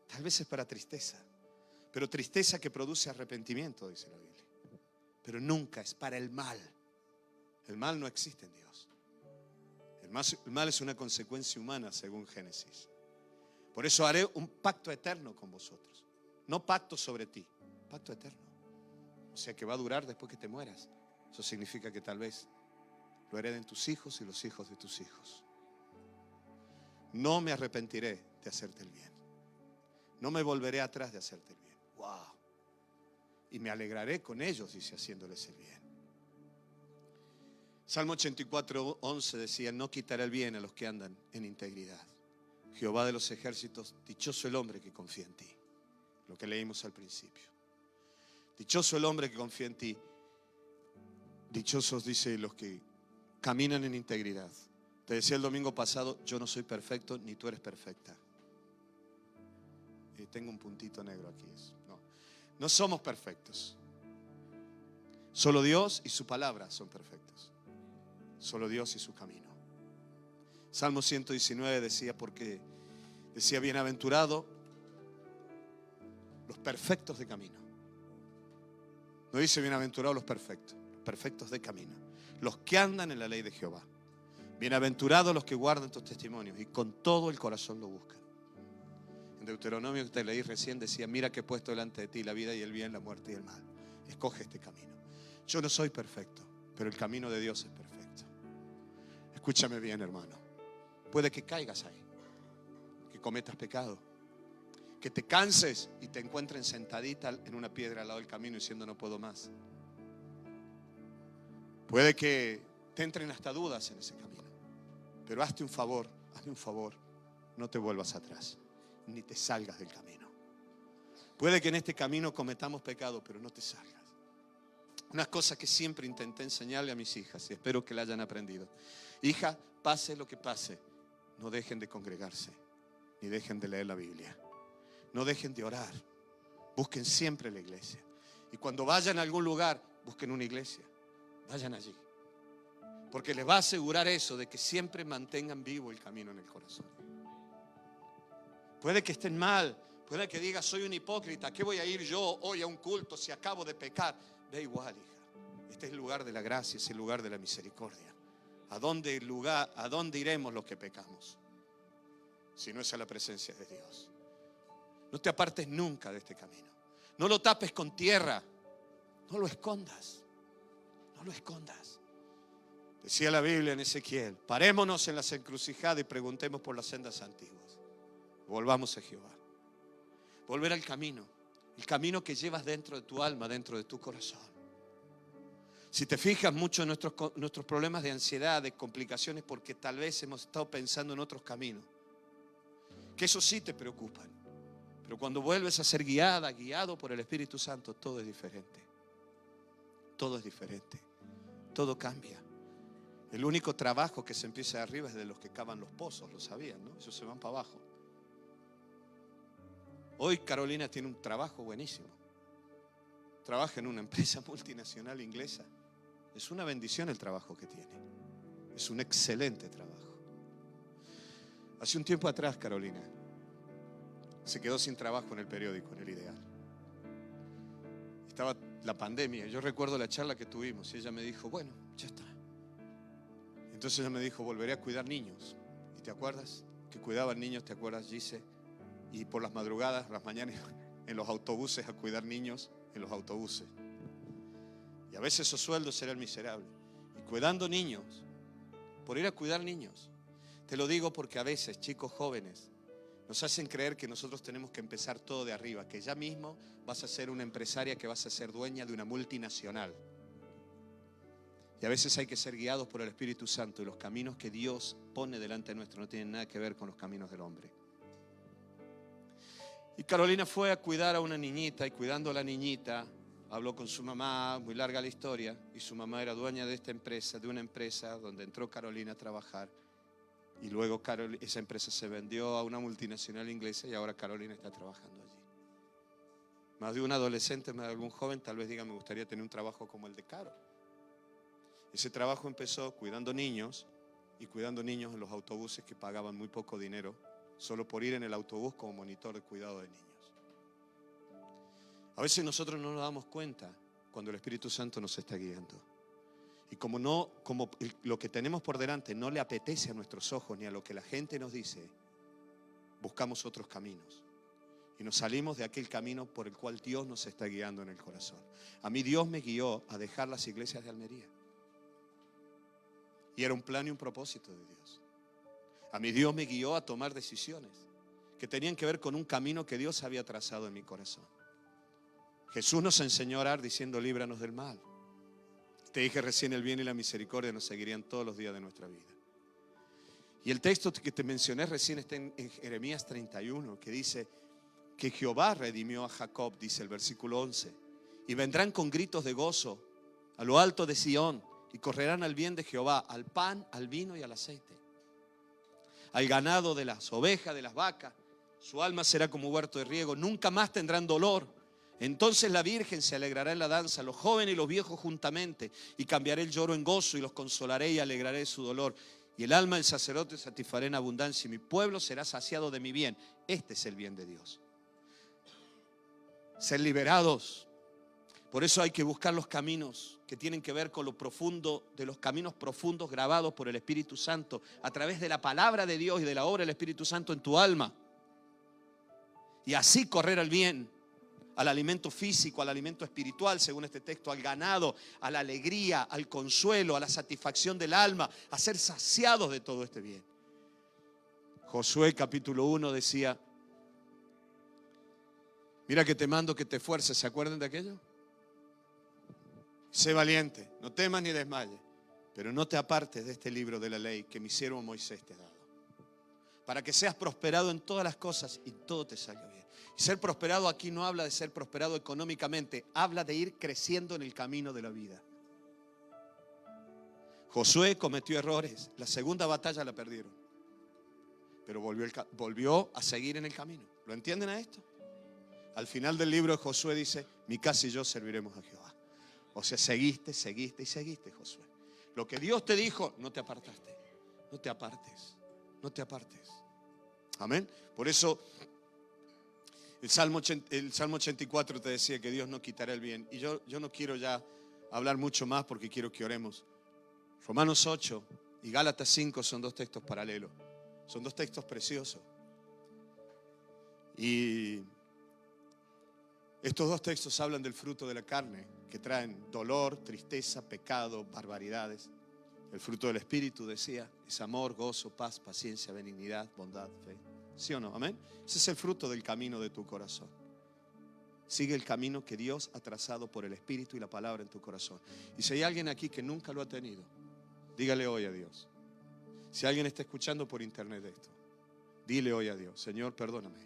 Tal vez es para tristeza. Pero tristeza que produce arrepentimiento, dice la Biblia. Pero nunca es para el mal. El mal no existe en Dios. El mal es una consecuencia humana, según Génesis. Por eso haré un pacto eterno con vosotros. No pacto sobre ti, pacto eterno. O sea que va a durar después que te mueras. Eso significa que tal vez lo hereden tus hijos y los hijos de tus hijos. No me arrepentiré de hacerte el bien. No me volveré atrás de hacerte el bien. Wow. Y me alegraré con ellos, dice, haciéndoles el bien. Salmo 84:11 decía, no quitaré el bien a los que andan en integridad. Jehová de los ejércitos, dichoso el hombre que confía en ti. Lo que leímos al principio. Dichoso el hombre que confía en ti. Dichosos, dice, los que caminan en integridad. Te decía el domingo pasado, yo no soy perfecto, ni tú eres perfecta. Y tengo un puntito negro aquí. No somos perfectos. Solo Dios y su palabra son perfectos. Solo Dios y su camino. Salmo 119 decía, bienaventurado los perfectos de camino. No dice bienaventurados los perfectos de camino. Los que andan en la ley de Jehová. Bienaventurados los que guardan tus testimonios y con todo el corazón lo buscan. En Deuteronomio que te leí recién decía, mira que he puesto delante de ti la vida y el bien, la muerte y el mal. Escoge este camino. Yo no soy perfecto, pero el camino de Dios es perfecto. Escúchame bien, hermano. Puede que caigas ahí, que cometas pecado, que te canses y te encuentren sentadita en una piedra al lado del camino diciendo no puedo más. Puede que te entren hasta dudas en ese camino. Pero hazme un favor, no te vuelvas atrás, ni te salgas del camino. Puede que en este camino cometamos pecado, pero no te salgas. Una cosa que siempre intenté enseñarle a mis hijas y espero que la hayan aprendido. Hija, pase lo que pase, no dejen de congregarse, ni dejen de leer la Biblia. No dejen de orar, busquen siempre la iglesia. Y cuando vayan a algún lugar, busquen una iglesia, vayan allí. Porque les va a asegurar eso de que siempre mantengan vivo el camino en el corazón. Puede que estén mal, puede que digas soy un hipócrita, ¿qué voy a ir yo hoy a un culto si acabo de pecar? Da igual, hija. Este es el lugar de la gracia, es el lugar de la misericordia. ¿A dónde iremos los que pecamos? Si no es a la presencia de Dios. No te apartes nunca de este camino. No lo tapes con tierra. No lo escondas. No lo escondas. Decía la Biblia en Ezequiel, parémonos en las encrucijadas y preguntemos por las sendas antiguas. Volvamos a Jehová. Volver al camino. El camino que llevas dentro de tu alma, dentro de tu corazón. Si te fijas mucho en nuestros problemas de ansiedad, de complicaciones, porque tal vez hemos estado pensando en otros caminos. Que eso sí te preocupan. Pero cuando vuelves a ser guiado por el Espíritu Santo, todo es diferente. Todo es diferente. Todo cambia. El único trabajo que se empieza de arriba es de los que cavan los pozos, lo sabían, ¿no? Esos se van para abajo. Hoy Carolina tiene un trabajo buenísimo. Trabaja en una empresa multinacional inglesa. Es una bendición el trabajo que tiene. Es un excelente trabajo. Hace un tiempo atrás, Carolina se quedó sin trabajo en el periódico, en El Ideal. Estaba la pandemia. Yo recuerdo la charla que tuvimos y ella me dijo, bueno, ya está. Entonces ella me dijo, volveré a cuidar niños. ¿Y te acuerdas? Que cuidaban niños, ¿te acuerdas, Gise? Y por las madrugadas, las mañanas, en los autobuses, a cuidar niños en los autobuses. Y a veces esos sueldos eran miserables. Y cuidando niños, por ir a cuidar niños. Te lo digo porque a veces, chicos jóvenes, nos hacen creer que nosotros tenemos que empezar todo de arriba, que ya mismo vas a ser una empresaria, que vas a ser dueña de una multinacional. Y a veces hay que ser guiados por el Espíritu Santo, y los caminos que Dios pone delante nuestro no tienen nada que ver con los caminos del hombre. Y Carolina fue a cuidar a una niñita, y cuidando a la niñita habló con su mamá, muy larga la historia, y su mamá era dueña de esta empresa, de una empresa donde entró Carolina a trabajar. Y luego esa empresa se vendió a una multinacional inglesa y ahora Carolina está trabajando allí. Más de un adolescente, más de algún joven tal vez diga, me gustaría tener un trabajo como el de Caro. Ese trabajo empezó cuidando niños y cuidando niños en los autobuses que pagaban muy poco dinero solo por ir en el autobús como monitor de cuidado de niños. A veces nosotros no nos damos cuenta cuando el Espíritu Santo nos está guiando. Y como lo que tenemos por delante no le apetece a nuestros ojos ni a lo que la gente nos dice, buscamos otros caminos. Y nos salimos de aquel camino por el cual Dios nos está guiando en el corazón. A mí Dios me guió a dejar las iglesias de Almería. Y era un plan y un propósito de Dios. A mí Dios me guió a tomar decisiones que tenían que ver con un camino que Dios había trazado en mi corazón. Jesús nos enseñó a orar diciendo, líbranos del mal. Te dije recién, el bien y la misericordia nos seguirían todos los días de nuestra vida. Y el texto que te mencioné recién está en Jeremías 31, que dice que Jehová redimió a Jacob, dice el versículo 11, y vendrán con gritos de gozo a lo alto de Sión y correrán al bien de Jehová, al pan, al vino y al aceite, al ganado de las ovejas, de las vacas. Su alma será como huerto de riego, nunca más tendrán dolor. Entonces la virgen se alegrará en la danza, los jóvenes y los viejos juntamente, y cambiaré el lloro en gozo y los consolaré y alegraré su dolor. Y el alma del sacerdote satisfaré en abundancia y mi pueblo será saciado de mi bien. Este es el bien de Dios. Ser liberados. Por eso hay que buscar los caminos que tienen que ver con lo profundo, de los caminos profundos grabados por el Espíritu Santo a través de la palabra de Dios y de la obra del Espíritu Santo en tu alma. Y así correr al bien, al alimento físico, al alimento espiritual, según este texto, al ganado, a la alegría, al consuelo, a la satisfacción del alma, a ser saciados de todo este bien. Josué capítulo 1 decía: mira que te mando que te esfuerces. ¿Se acuerdan de aquello? Sé valiente, no temas ni desmayes, pero no te apartes de este libro de la ley que mi siervo Moisés te ha dado, para que seas prosperado en todas las cosas y todo te salga bien. Y ser prosperado aquí no habla de ser prosperado económicamente, habla de ir creciendo en el camino de la vida. Josué cometió errores, la segunda batalla la perdieron, pero volvió a seguir en el camino. ¿Lo entienden a esto? Al final del libro de Josué dice: mi casa y yo serviremos a Jehová. O sea, seguiste, Josué. Lo que Dios te dijo, no te apartaste. No te apartes. No te apartes. Amén. Por eso el Salmo 84 te decía que Dios no quitará el bien. Y yo no quiero ya hablar mucho más porque quiero que oremos. Romanos 8 y Gálatas 5 son dos textos paralelos. Son dos textos preciosos. Y estos dos textos hablan del fruto de la carne, que traen dolor, tristeza, pecado, barbaridades. El fruto del Espíritu, decía, es amor, gozo, paz, paciencia, benignidad, bondad, fe. ¿Sí o no? Amén. Ese es el fruto del camino de tu corazón. Sigue el camino que Dios ha trazado por el Espíritu y la palabra en tu corazón. Y si hay alguien aquí que nunca lo ha tenido, dígale hoy a Dios. Si alguien está escuchando por internet esto, dile hoy a Dios: Señor, perdóname.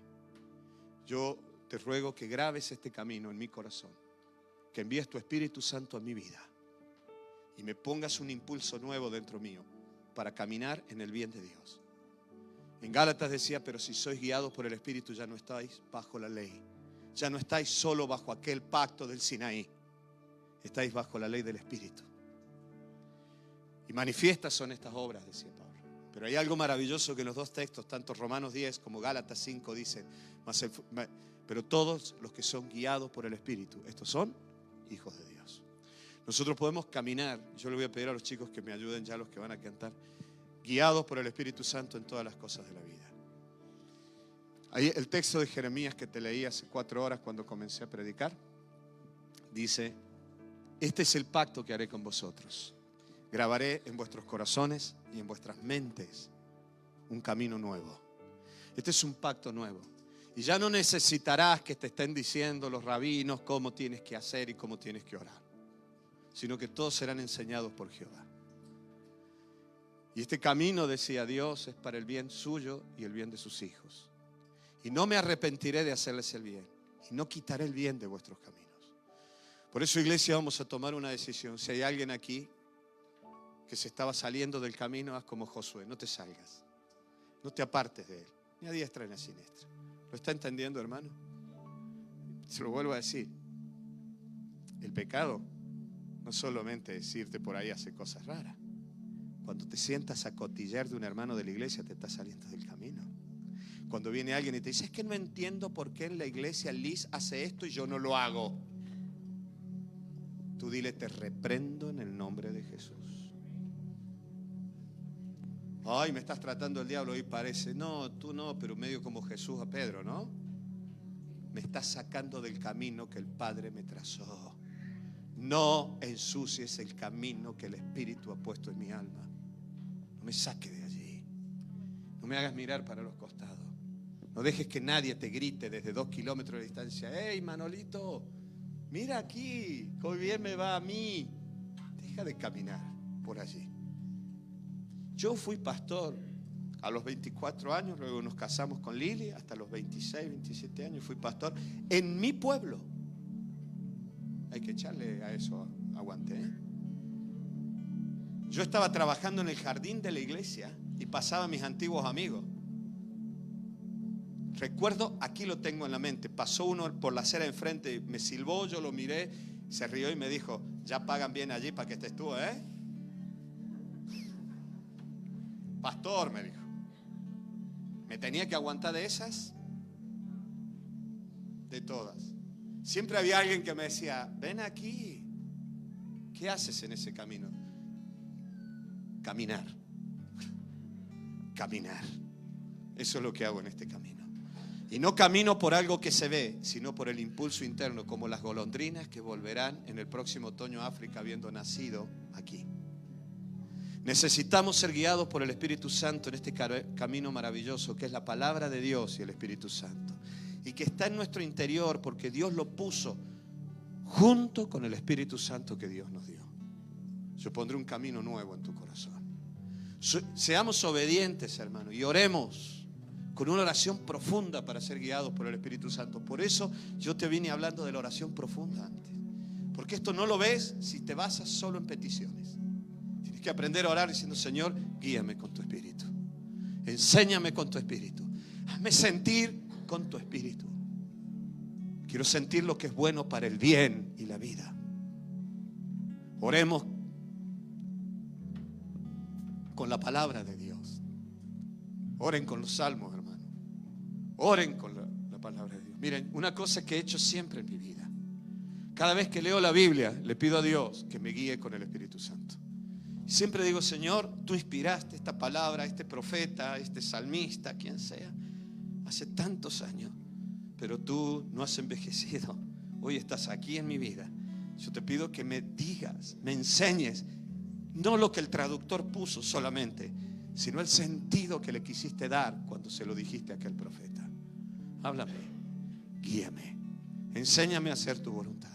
Yo te ruego que grabes este camino en mi corazón, que envíes tu Espíritu Santo a mi vida y me pongas un impulso nuevo dentro mío para caminar en el bien de Dios. En Gálatas decía: pero si sois guiados por el Espíritu, ya no estáis bajo la ley, ya no estáis solo bajo aquel pacto del Sinaí, estáis bajo la ley del Espíritu. Y manifiestas son estas obras, decía Pablo. Pero hay algo maravilloso que en los dos textos, tanto Romanos 10 como Gálatas 5, dicen: pero todos los que son guiados por el Espíritu, estos son hijos de Dios. Nosotros podemos caminar. Yo le voy a pedir a los chicos que me ayuden, ya los que van a cantar, guiados por el Espíritu Santo en todas las cosas de la vida. Ahí el texto de Jeremías que te leí hace 4 horas cuando comencé a predicar, dice: este es el pacto que haré con vosotros. Grabaré en vuestros corazones y en vuestras mentes un camino nuevo. Este es un pacto nuevo. Y ya no necesitarás que te estén diciendo los rabinos cómo tienes que hacer y cómo tienes que orar, sino que todos serán enseñados por Jehová. Y este camino, decía Dios, es para el bien suyo y el bien de sus hijos. Y no me arrepentiré de hacerles el bien, y no quitaré el bien de vuestros caminos. Por eso, iglesia, vamos a tomar una decisión. Si hay alguien aquí que se estaba saliendo del camino, haz como Josué: no te salgas, no te apartes de él, ni a diestra ni a siniestra. ¿Lo está entendiendo, hermano? Se lo vuelvo a decir: el pecado no solamente es irte por ahí a hacer cosas raras. Cuando te sientas a cotillar de un hermano de la iglesia, te estás saliendo del camino. Cuando viene alguien y te dice: es que no entiendo por qué en la iglesia Liz hace esto y yo no lo hago, tú dile: te reprendo en el nombre de Jesús. Ay, me estás tratando el diablo. Y parece: no, tú no, pero medio como Jesús a Pedro, ¿no? Me estás sacando del camino que el Padre me trazó. No ensucies el camino que el Espíritu ha puesto en mi alma. No me saque de allí. No me hagas mirar para los costados. No dejes que nadie te grite desde 2 kilómetros de distancia: hey, Manolito, mira aquí, qué bien me va a mí. Deja de caminar por allí. Yo fui pastor a los 24 años, luego nos casamos con Lili, hasta los 26, 27 años fui pastor en mi pueblo. Hay que echarle a eso aguante, ¿eh? Yo estaba trabajando en el jardín de la iglesia y pasaba a mis antiguos amigos. Recuerdo, aquí lo tengo en la mente, pasó uno por la acera enfrente, me silbó, yo lo miré, se rió y me dijo: ya pagan bien allí para que estés tú, ¿eh? Pastor, me dijo. ¿Me tenía que aguantar de esas? De todas. Siempre había alguien que me decía: ven aquí. ¿Qué haces en ese camino? Caminar. Caminar. Eso es lo que hago en este camino. Y no camino por algo que se ve, sino por el impulso interno, como las golondrinas que volverán en el próximo otoño a África habiendo nacido aquí. Necesitamos ser guiados por el Espíritu Santo en este camino maravilloso que es la palabra de Dios y el Espíritu Santo, y que está en nuestro interior porque Dios lo puso junto con el Espíritu Santo que Dios nos dio. Yo pondré un camino nuevo en tu corazón. Seamos obedientes, hermano, y oremos con una oración profunda para ser guiados por el Espíritu Santo. Por eso yo te vine hablando de la oración profunda antes, porque esto no lo ves si te basas solo en peticiones. Tienes que aprender a orar diciendo: Señor, guíame con tu Espíritu, enséñame con tu Espíritu, hazme sentir con tu Espíritu. Quiero sentir lo que es bueno para el bien y la vida. Oremos con la palabra de Dios. Oren con los salmos, hermano. Oren con la palabra de Dios. Miren, una cosa que he hecho siempre en mi vida: cada vez que leo la Biblia, le pido a Dios que me guíe con el Espíritu Santo. Y siempre digo: Señor, tú inspiraste esta palabra, este profeta, este salmista, quien sea, hace tantos años, pero tú no has envejecido. Hoy estás aquí en mi vida. Yo te pido que me digas, me enseñes, no lo que el traductor puso solamente, sino el sentido que le quisiste dar cuando se lo dijiste a aquel profeta. Háblame, guíame, enséñame a hacer tu voluntad.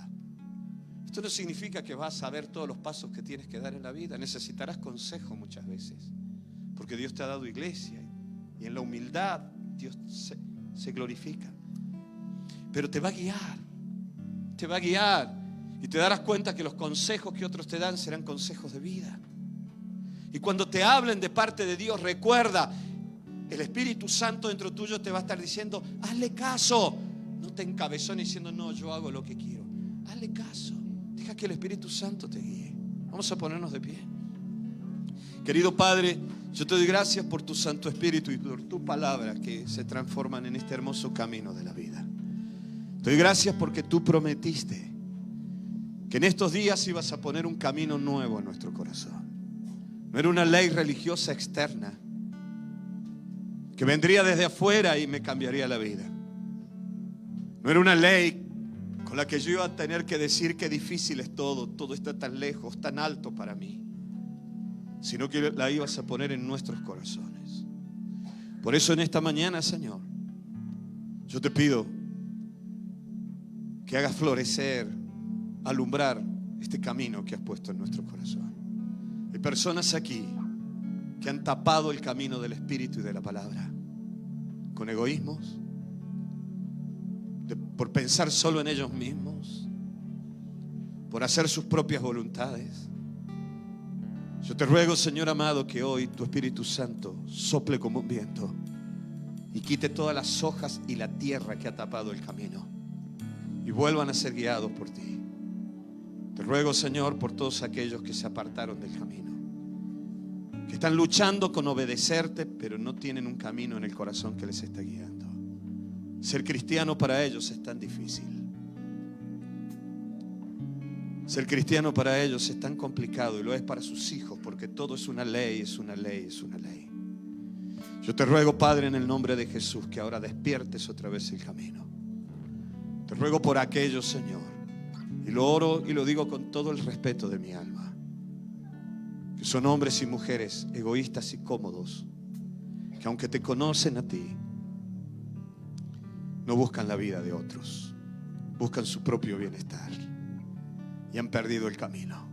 Esto no significa que vas a saber todos los pasos que tienes que dar en la vida. Necesitarás consejo muchas veces, porque Dios te ha dado iglesia, y en la humildad Dios se glorifica. Pero te va a guiar, te va a guiar, y te darás cuenta que los consejos que otros te dan serán consejos de vida. Y cuando te hablen de parte de Dios, recuerda, el Espíritu Santo dentro tuyo te va a estar diciendo: hazle caso. No te encabezones diciendo: no, yo hago lo que quiero. Hazle caso. Deja que el Espíritu Santo te guíe. Vamos a ponernos de pie. Querido Padre, yo te doy gracias por tu Santo Espíritu y por tu palabra que se transforman en este hermoso camino de la vida. Te doy gracias porque tú prometiste que en estos días ibas a poner un camino nuevo en nuestro corazón. No era una ley religiosa externa que vendría desde afuera y me cambiaría la vida. No era una ley con la que yo iba a tener que decir que difícil es todo está tan lejos, tan alto para mí, sino que la ibas a poner en nuestros corazones. Por eso en esta mañana, Señor, yo te pido que hagas florecer, alumbrar este camino que has puesto en nuestro corazón. Hay personas aquí que han tapado el camino del Espíritu y de la palabra con egoísmos, por pensar solo en ellos mismos, por hacer sus propias voluntades. Yo te ruego, Señor amado, que hoy tu Espíritu Santo sople como un viento y quite todas las hojas y la tierra que ha tapado el camino y vuelvan a ser guiados por ti. Te ruego, Señor, por todos aquellos que se apartaron del camino, que están luchando con obedecerte, pero no tienen un camino en el corazón que les está guiando. Ser cristiano para ellos es tan difícil. Ser cristiano para ellos es tan complicado, y lo es para sus hijos, porque todo es una ley, es una ley, es una ley. Yo te ruego, Padre, en el nombre de Jesús, que ahora despiertes otra vez el camino. Te ruego por aquellos, Señor, y lo oro y lo digo con todo el respeto de mi alma, que son hombres y mujeres egoístas y cómodos, que aunque te conocen a ti, no buscan la vida de otros, buscan su propio bienestar y han perdido el camino,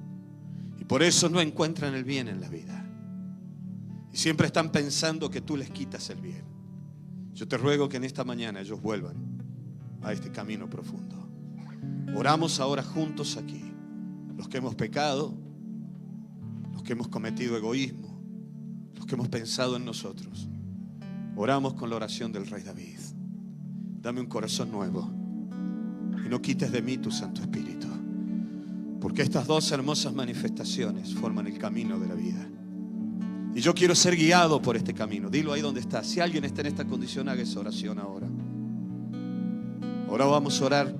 y por eso no encuentran el bien en la vida y siempre están pensando que tú les quitas el bien. Yo te ruego que en esta mañana ellos vuelvan a este camino profundo. Oramos ahora juntos aquí. Los que hemos pecado, los que hemos cometido egoísmo, los que hemos pensado en nosotros. Oramos con la oración del rey David. Dame un corazón nuevo y no quites de mí tu Santo Espíritu. Porque estas dos hermosas manifestaciones forman el camino de la vida. Y yo quiero ser guiado por este camino. Dilo ahí donde está. Si alguien está en esta condición, haga esa oración ahora. Ahora vamos a orar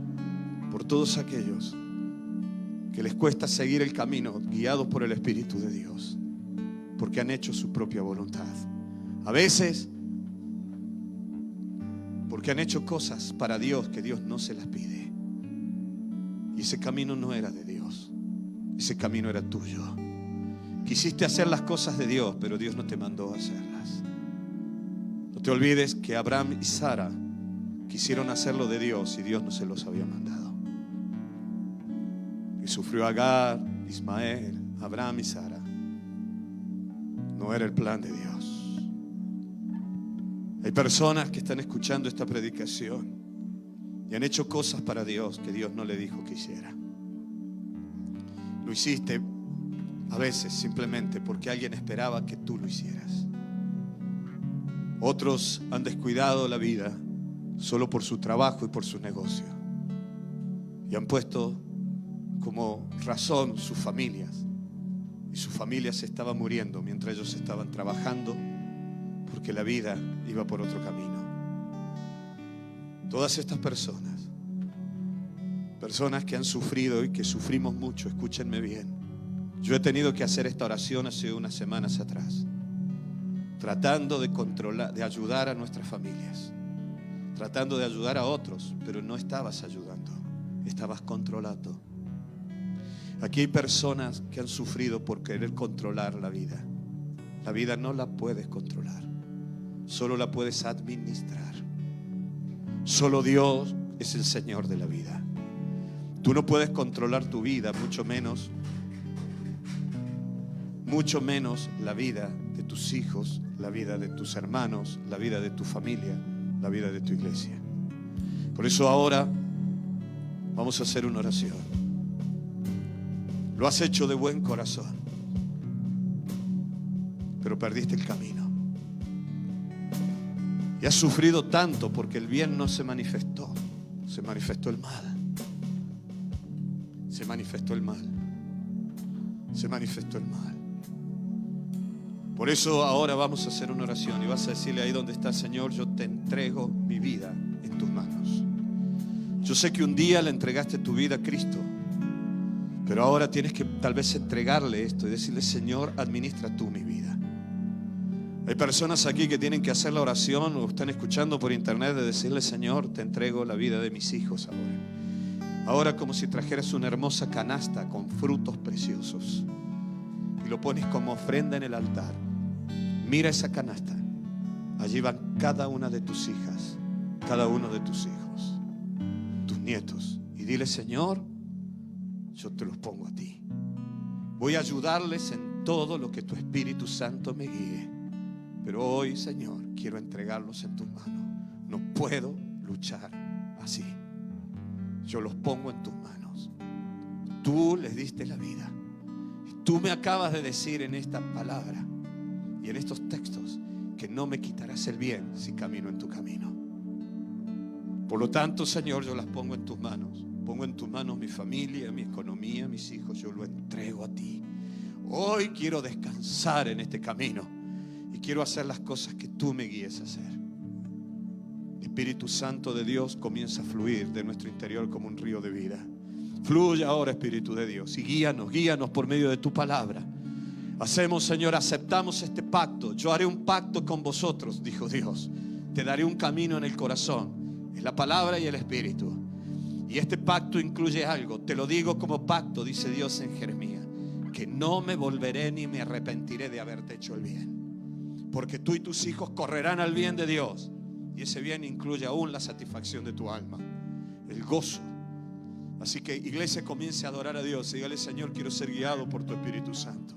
por todos aquellos que les cuesta seguir el camino guiados por el Espíritu de Dios, porque han hecho su propia voluntad. A veces porque han hecho cosas para Dios que Dios no se las pide. Y ese camino no era de Dios, ese camino era tuyo. Quisiste hacer las cosas de Dios, pero Dios no te mandó a hacerlas. No te olvides que Abraham y Sara quisieron hacerlo de Dios y Dios no se los había mandado. Y sufrió Agar, Ismael, Abraham y Sara. No era el plan de Dios. Hay personas que están escuchando esta predicación y han hecho cosas para Dios que Dios no le dijo que hiciera. Lo hiciste a veces simplemente porque alguien esperaba que tú lo hicieras. Otros han descuidado la vida solo por su trabajo y por su negocio. Y han puesto como razón sus familias. Y sus familias se estaban muriendo mientras ellos estaban trabajando, porque la vida iba por otro camino. Todas estas personas que han sufrido y que sufrimos mucho, escúchenme bien. Yo he tenido que hacer esta oración hace unas semanas atrás, tratando de controlar, de ayudar a nuestras familias, tratando de ayudar a otros, pero no estabas ayudando, estabas controlando. Aquí hay personas que han sufrido por querer controlar la vida. La vida no la puedes controlar, solo la puedes administrar. Solo Dios es el Señor de la vida. Tú no puedes controlar tu vida, mucho menos la vida de tus hijos, la vida de tus hermanos, la vida de tu familia, la vida de tu iglesia. Por eso ahora vamos a hacer una oración. Lo has hecho de buen corazón, pero perdiste el camino. Y has sufrido tanto porque el bien no se manifestó, se manifestó el mal. Se manifestó el mal. Se manifestó el mal. Por eso ahora vamos a hacer una oración y vas a decirle ahí donde está: Señor, yo te entrego mi vida en tus manos. Yo sé que un día le entregaste tu vida a Cristo, pero ahora tienes que tal vez entregarle esto y decirle: Señor, administra tú mi vida. Hay personas aquí que tienen que hacer la oración o están escuchando por internet de decirle: Señor, te entrego la vida de mis hijos ahora. Ahora, como si trajeras una hermosa canasta con frutos preciosos y lo pones como ofrenda en el altar. Mira esa canasta. Allí van cada una de tus hijas, cada uno de tus hijos, tus nietos. Y dile: Señor, yo te los pongo a ti. Voy a ayudarles en todo lo que tu Espíritu Santo me guíe. Pero hoy, Señor, quiero entregarlos en tus manos. No puedo luchar así. Yo los pongo en tus manos. Tú les diste la vida. Tú me acabas de decir en esta palabra y en estos textos que no me quitarás el bien si camino en tu camino. Por lo tanto, Señor, yo las pongo en tus manos. Pongo en tus manos mi familia, mi economía, mis hijos. Yo lo entrego a ti. Hoy quiero descansar en este camino y quiero hacer las cosas que tú me guíes a hacer. Espíritu Santo de Dios comienza a fluir de nuestro interior como un río de vida. Fluye ahora, Espíritu de Dios, y guíanos por medio de tu palabra. Hacemos, Señor, aceptamos este pacto. Yo haré un pacto con vosotros, dijo Dios. Te daré un camino en el corazón. Es la palabra y el Espíritu. Y este pacto incluye algo. Te lo digo como pacto, dice Dios en Jeremías, que no me volveré ni me arrepentiré de haberte hecho el bien. Porque tú y tus hijos correrán al bien de Dios. Y ese bien incluye aún la satisfacción de tu alma, el gozo. Así que, iglesia, comience a adorar a Dios. Dígale: Señor, quiero ser guiado por tu Espíritu Santo.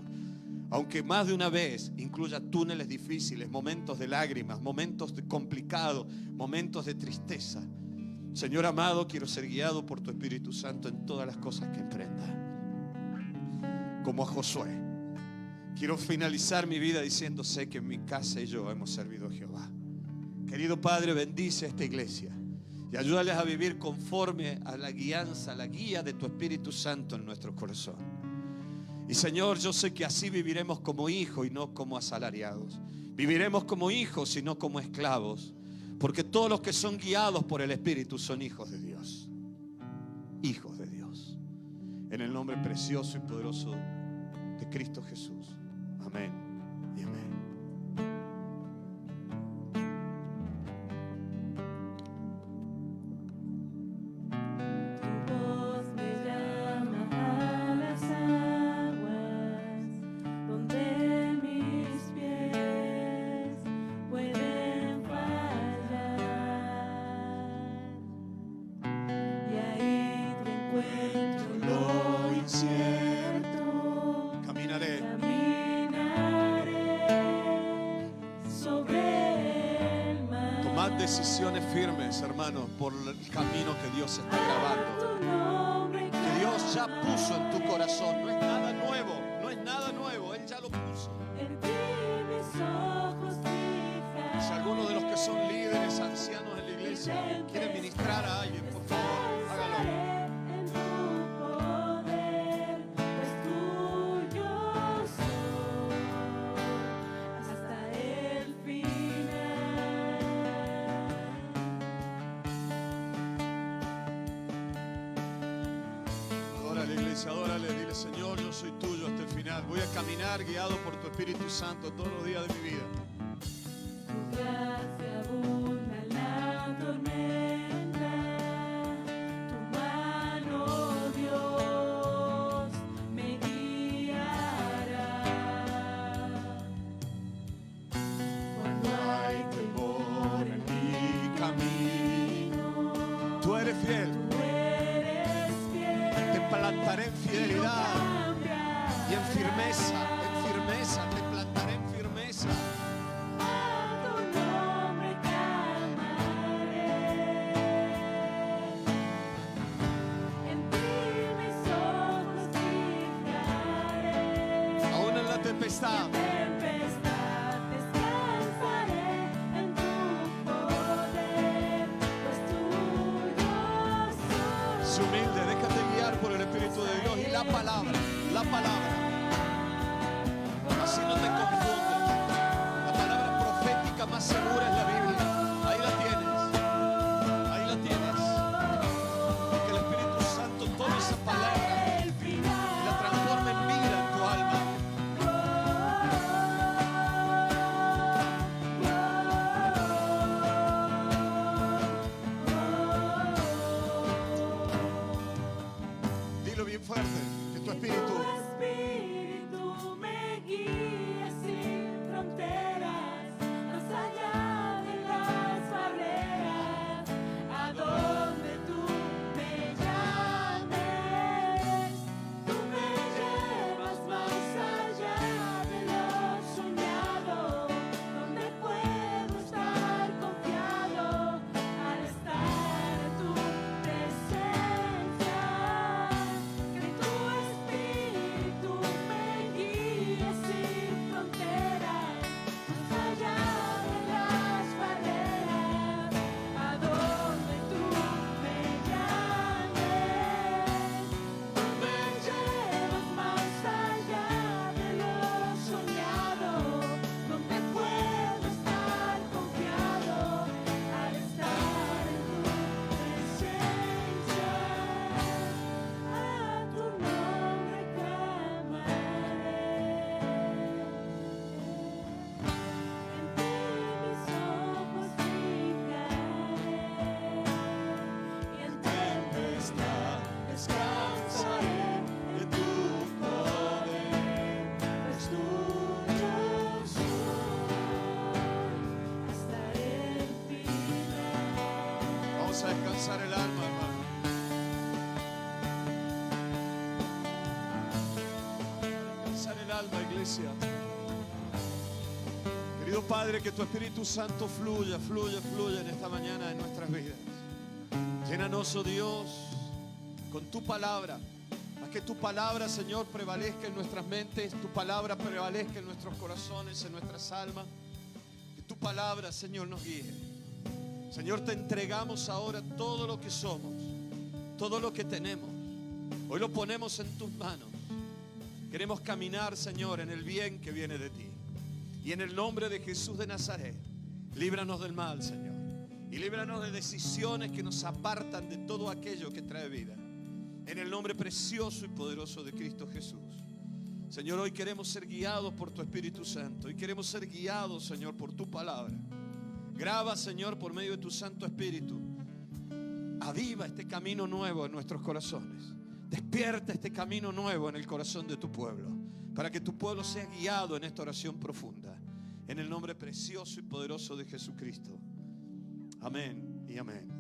Aunque más de una vez incluya túneles difíciles, momentos de lágrimas, momentos complicados, momentos de tristeza. Señor amado, quiero ser guiado por tu Espíritu Santo en todas las cosas que emprenda. Como a Josué, quiero finalizar mi vida diciendo: sé que en mi casa y yo hemos servido a Jehová. Querido Padre, bendice a esta iglesia y ayúdales a vivir conforme a la guianza, a la guía de tu Espíritu Santo en nuestro corazón. Y Señor, yo sé que así viviremos como hijos y no como asalariados. Viviremos como hijos y no como esclavos, porque todos los que son guiados por el Espíritu son hijos de Dios. Hijos de Dios. En el nombre precioso y poderoso de Cristo Jesús. Amén y amén. Decisiones firmes, hermanos, por el camino que Dios está grabando, que Dios ya puso en tu corazón. No es nada nuevo, no es nada nuevo, Él ya lo puso. Si alguno de los que son líderes, ancianos en la iglesia quiere ministrar a alguien, por favor, hágalo. Adórale, dile: Señor, yo soy tuyo hasta el final. Voy a caminar guiado por tu Espíritu Santo todos los días de mi vida. Tu gracia abunda en la tormenta, tu mano, Dios, me guiará. Cuando hay temor en mi camino, tú eres fiel. Plantaré en fidelidad y en firmeza, te plantaré en firmeza. A tu nombre clamaré, en ti mis ojos fijaré. Aún en la tempestad, descansaré en tu poder, pues tuyo soy. sé humilde, déjate guiar por el Espíritu de Dios y la palabra. Así no te confundes. La palabra profética más segura es la Biblia. Ahí la tienes. Que el Espíritu Santo tome esa palabra y la transforme en vida en tu alma. Dilo bien fuerte, que tu Espíritu me guía sin fronteras, más allá de las barreras, a donde tú me llames. Tú me llevas más allá de lo soñado, donde puedo estar confiado al estar en tu presencia. Que tu Espíritu me guíe sin fronteras, más allá de las barreras, a donde tú me llames. Tú me llevas más allá de lo soñado, donde puedo estar confiado al estar en tu presencia. A tu nombre clamaré, en ti mis ojos fijaré, y en tempestad descansaré en tu poder, pues tuyo soy hasta el final. vamos a descansar el alma, hermano. Descansar el alma, iglesia. Querido Padre, que tu Espíritu Santo fluya en esta mañana en nuestras vidas. Llénanos, oh Dios, con tu palabra. Haz que tu palabra, Señor, prevalezca en nuestras mentes, tu palabra prevalezca en nuestros corazones, en nuestras almas. Que tu palabra, Señor, nos guíe. Señor, te entregamos ahora todo lo que somos, todo lo que tenemos. Hoy lo ponemos en tus manos. Queremos caminar, Señor, en el bien que viene de ti. Y en el nombre de Jesús de Nazaret, líbranos del mal, Señor. Y líbranos de decisiones que nos apartan de todo aquello que trae vida. En el nombre precioso y poderoso de Cristo Jesús. Señor, hoy queremos ser guiados por tu Espíritu Santo. Hoy queremos ser guiados, Señor, por tu palabra. Graba, Señor, por medio de tu Santo Espíritu. Aviva este camino nuevo en nuestros corazones. Despierta este camino nuevo en el corazón de tu pueblo. Para que tu pueblo sea guiado en esta oración profunda. En el nombre precioso y poderoso de Jesucristo. Amén y amén.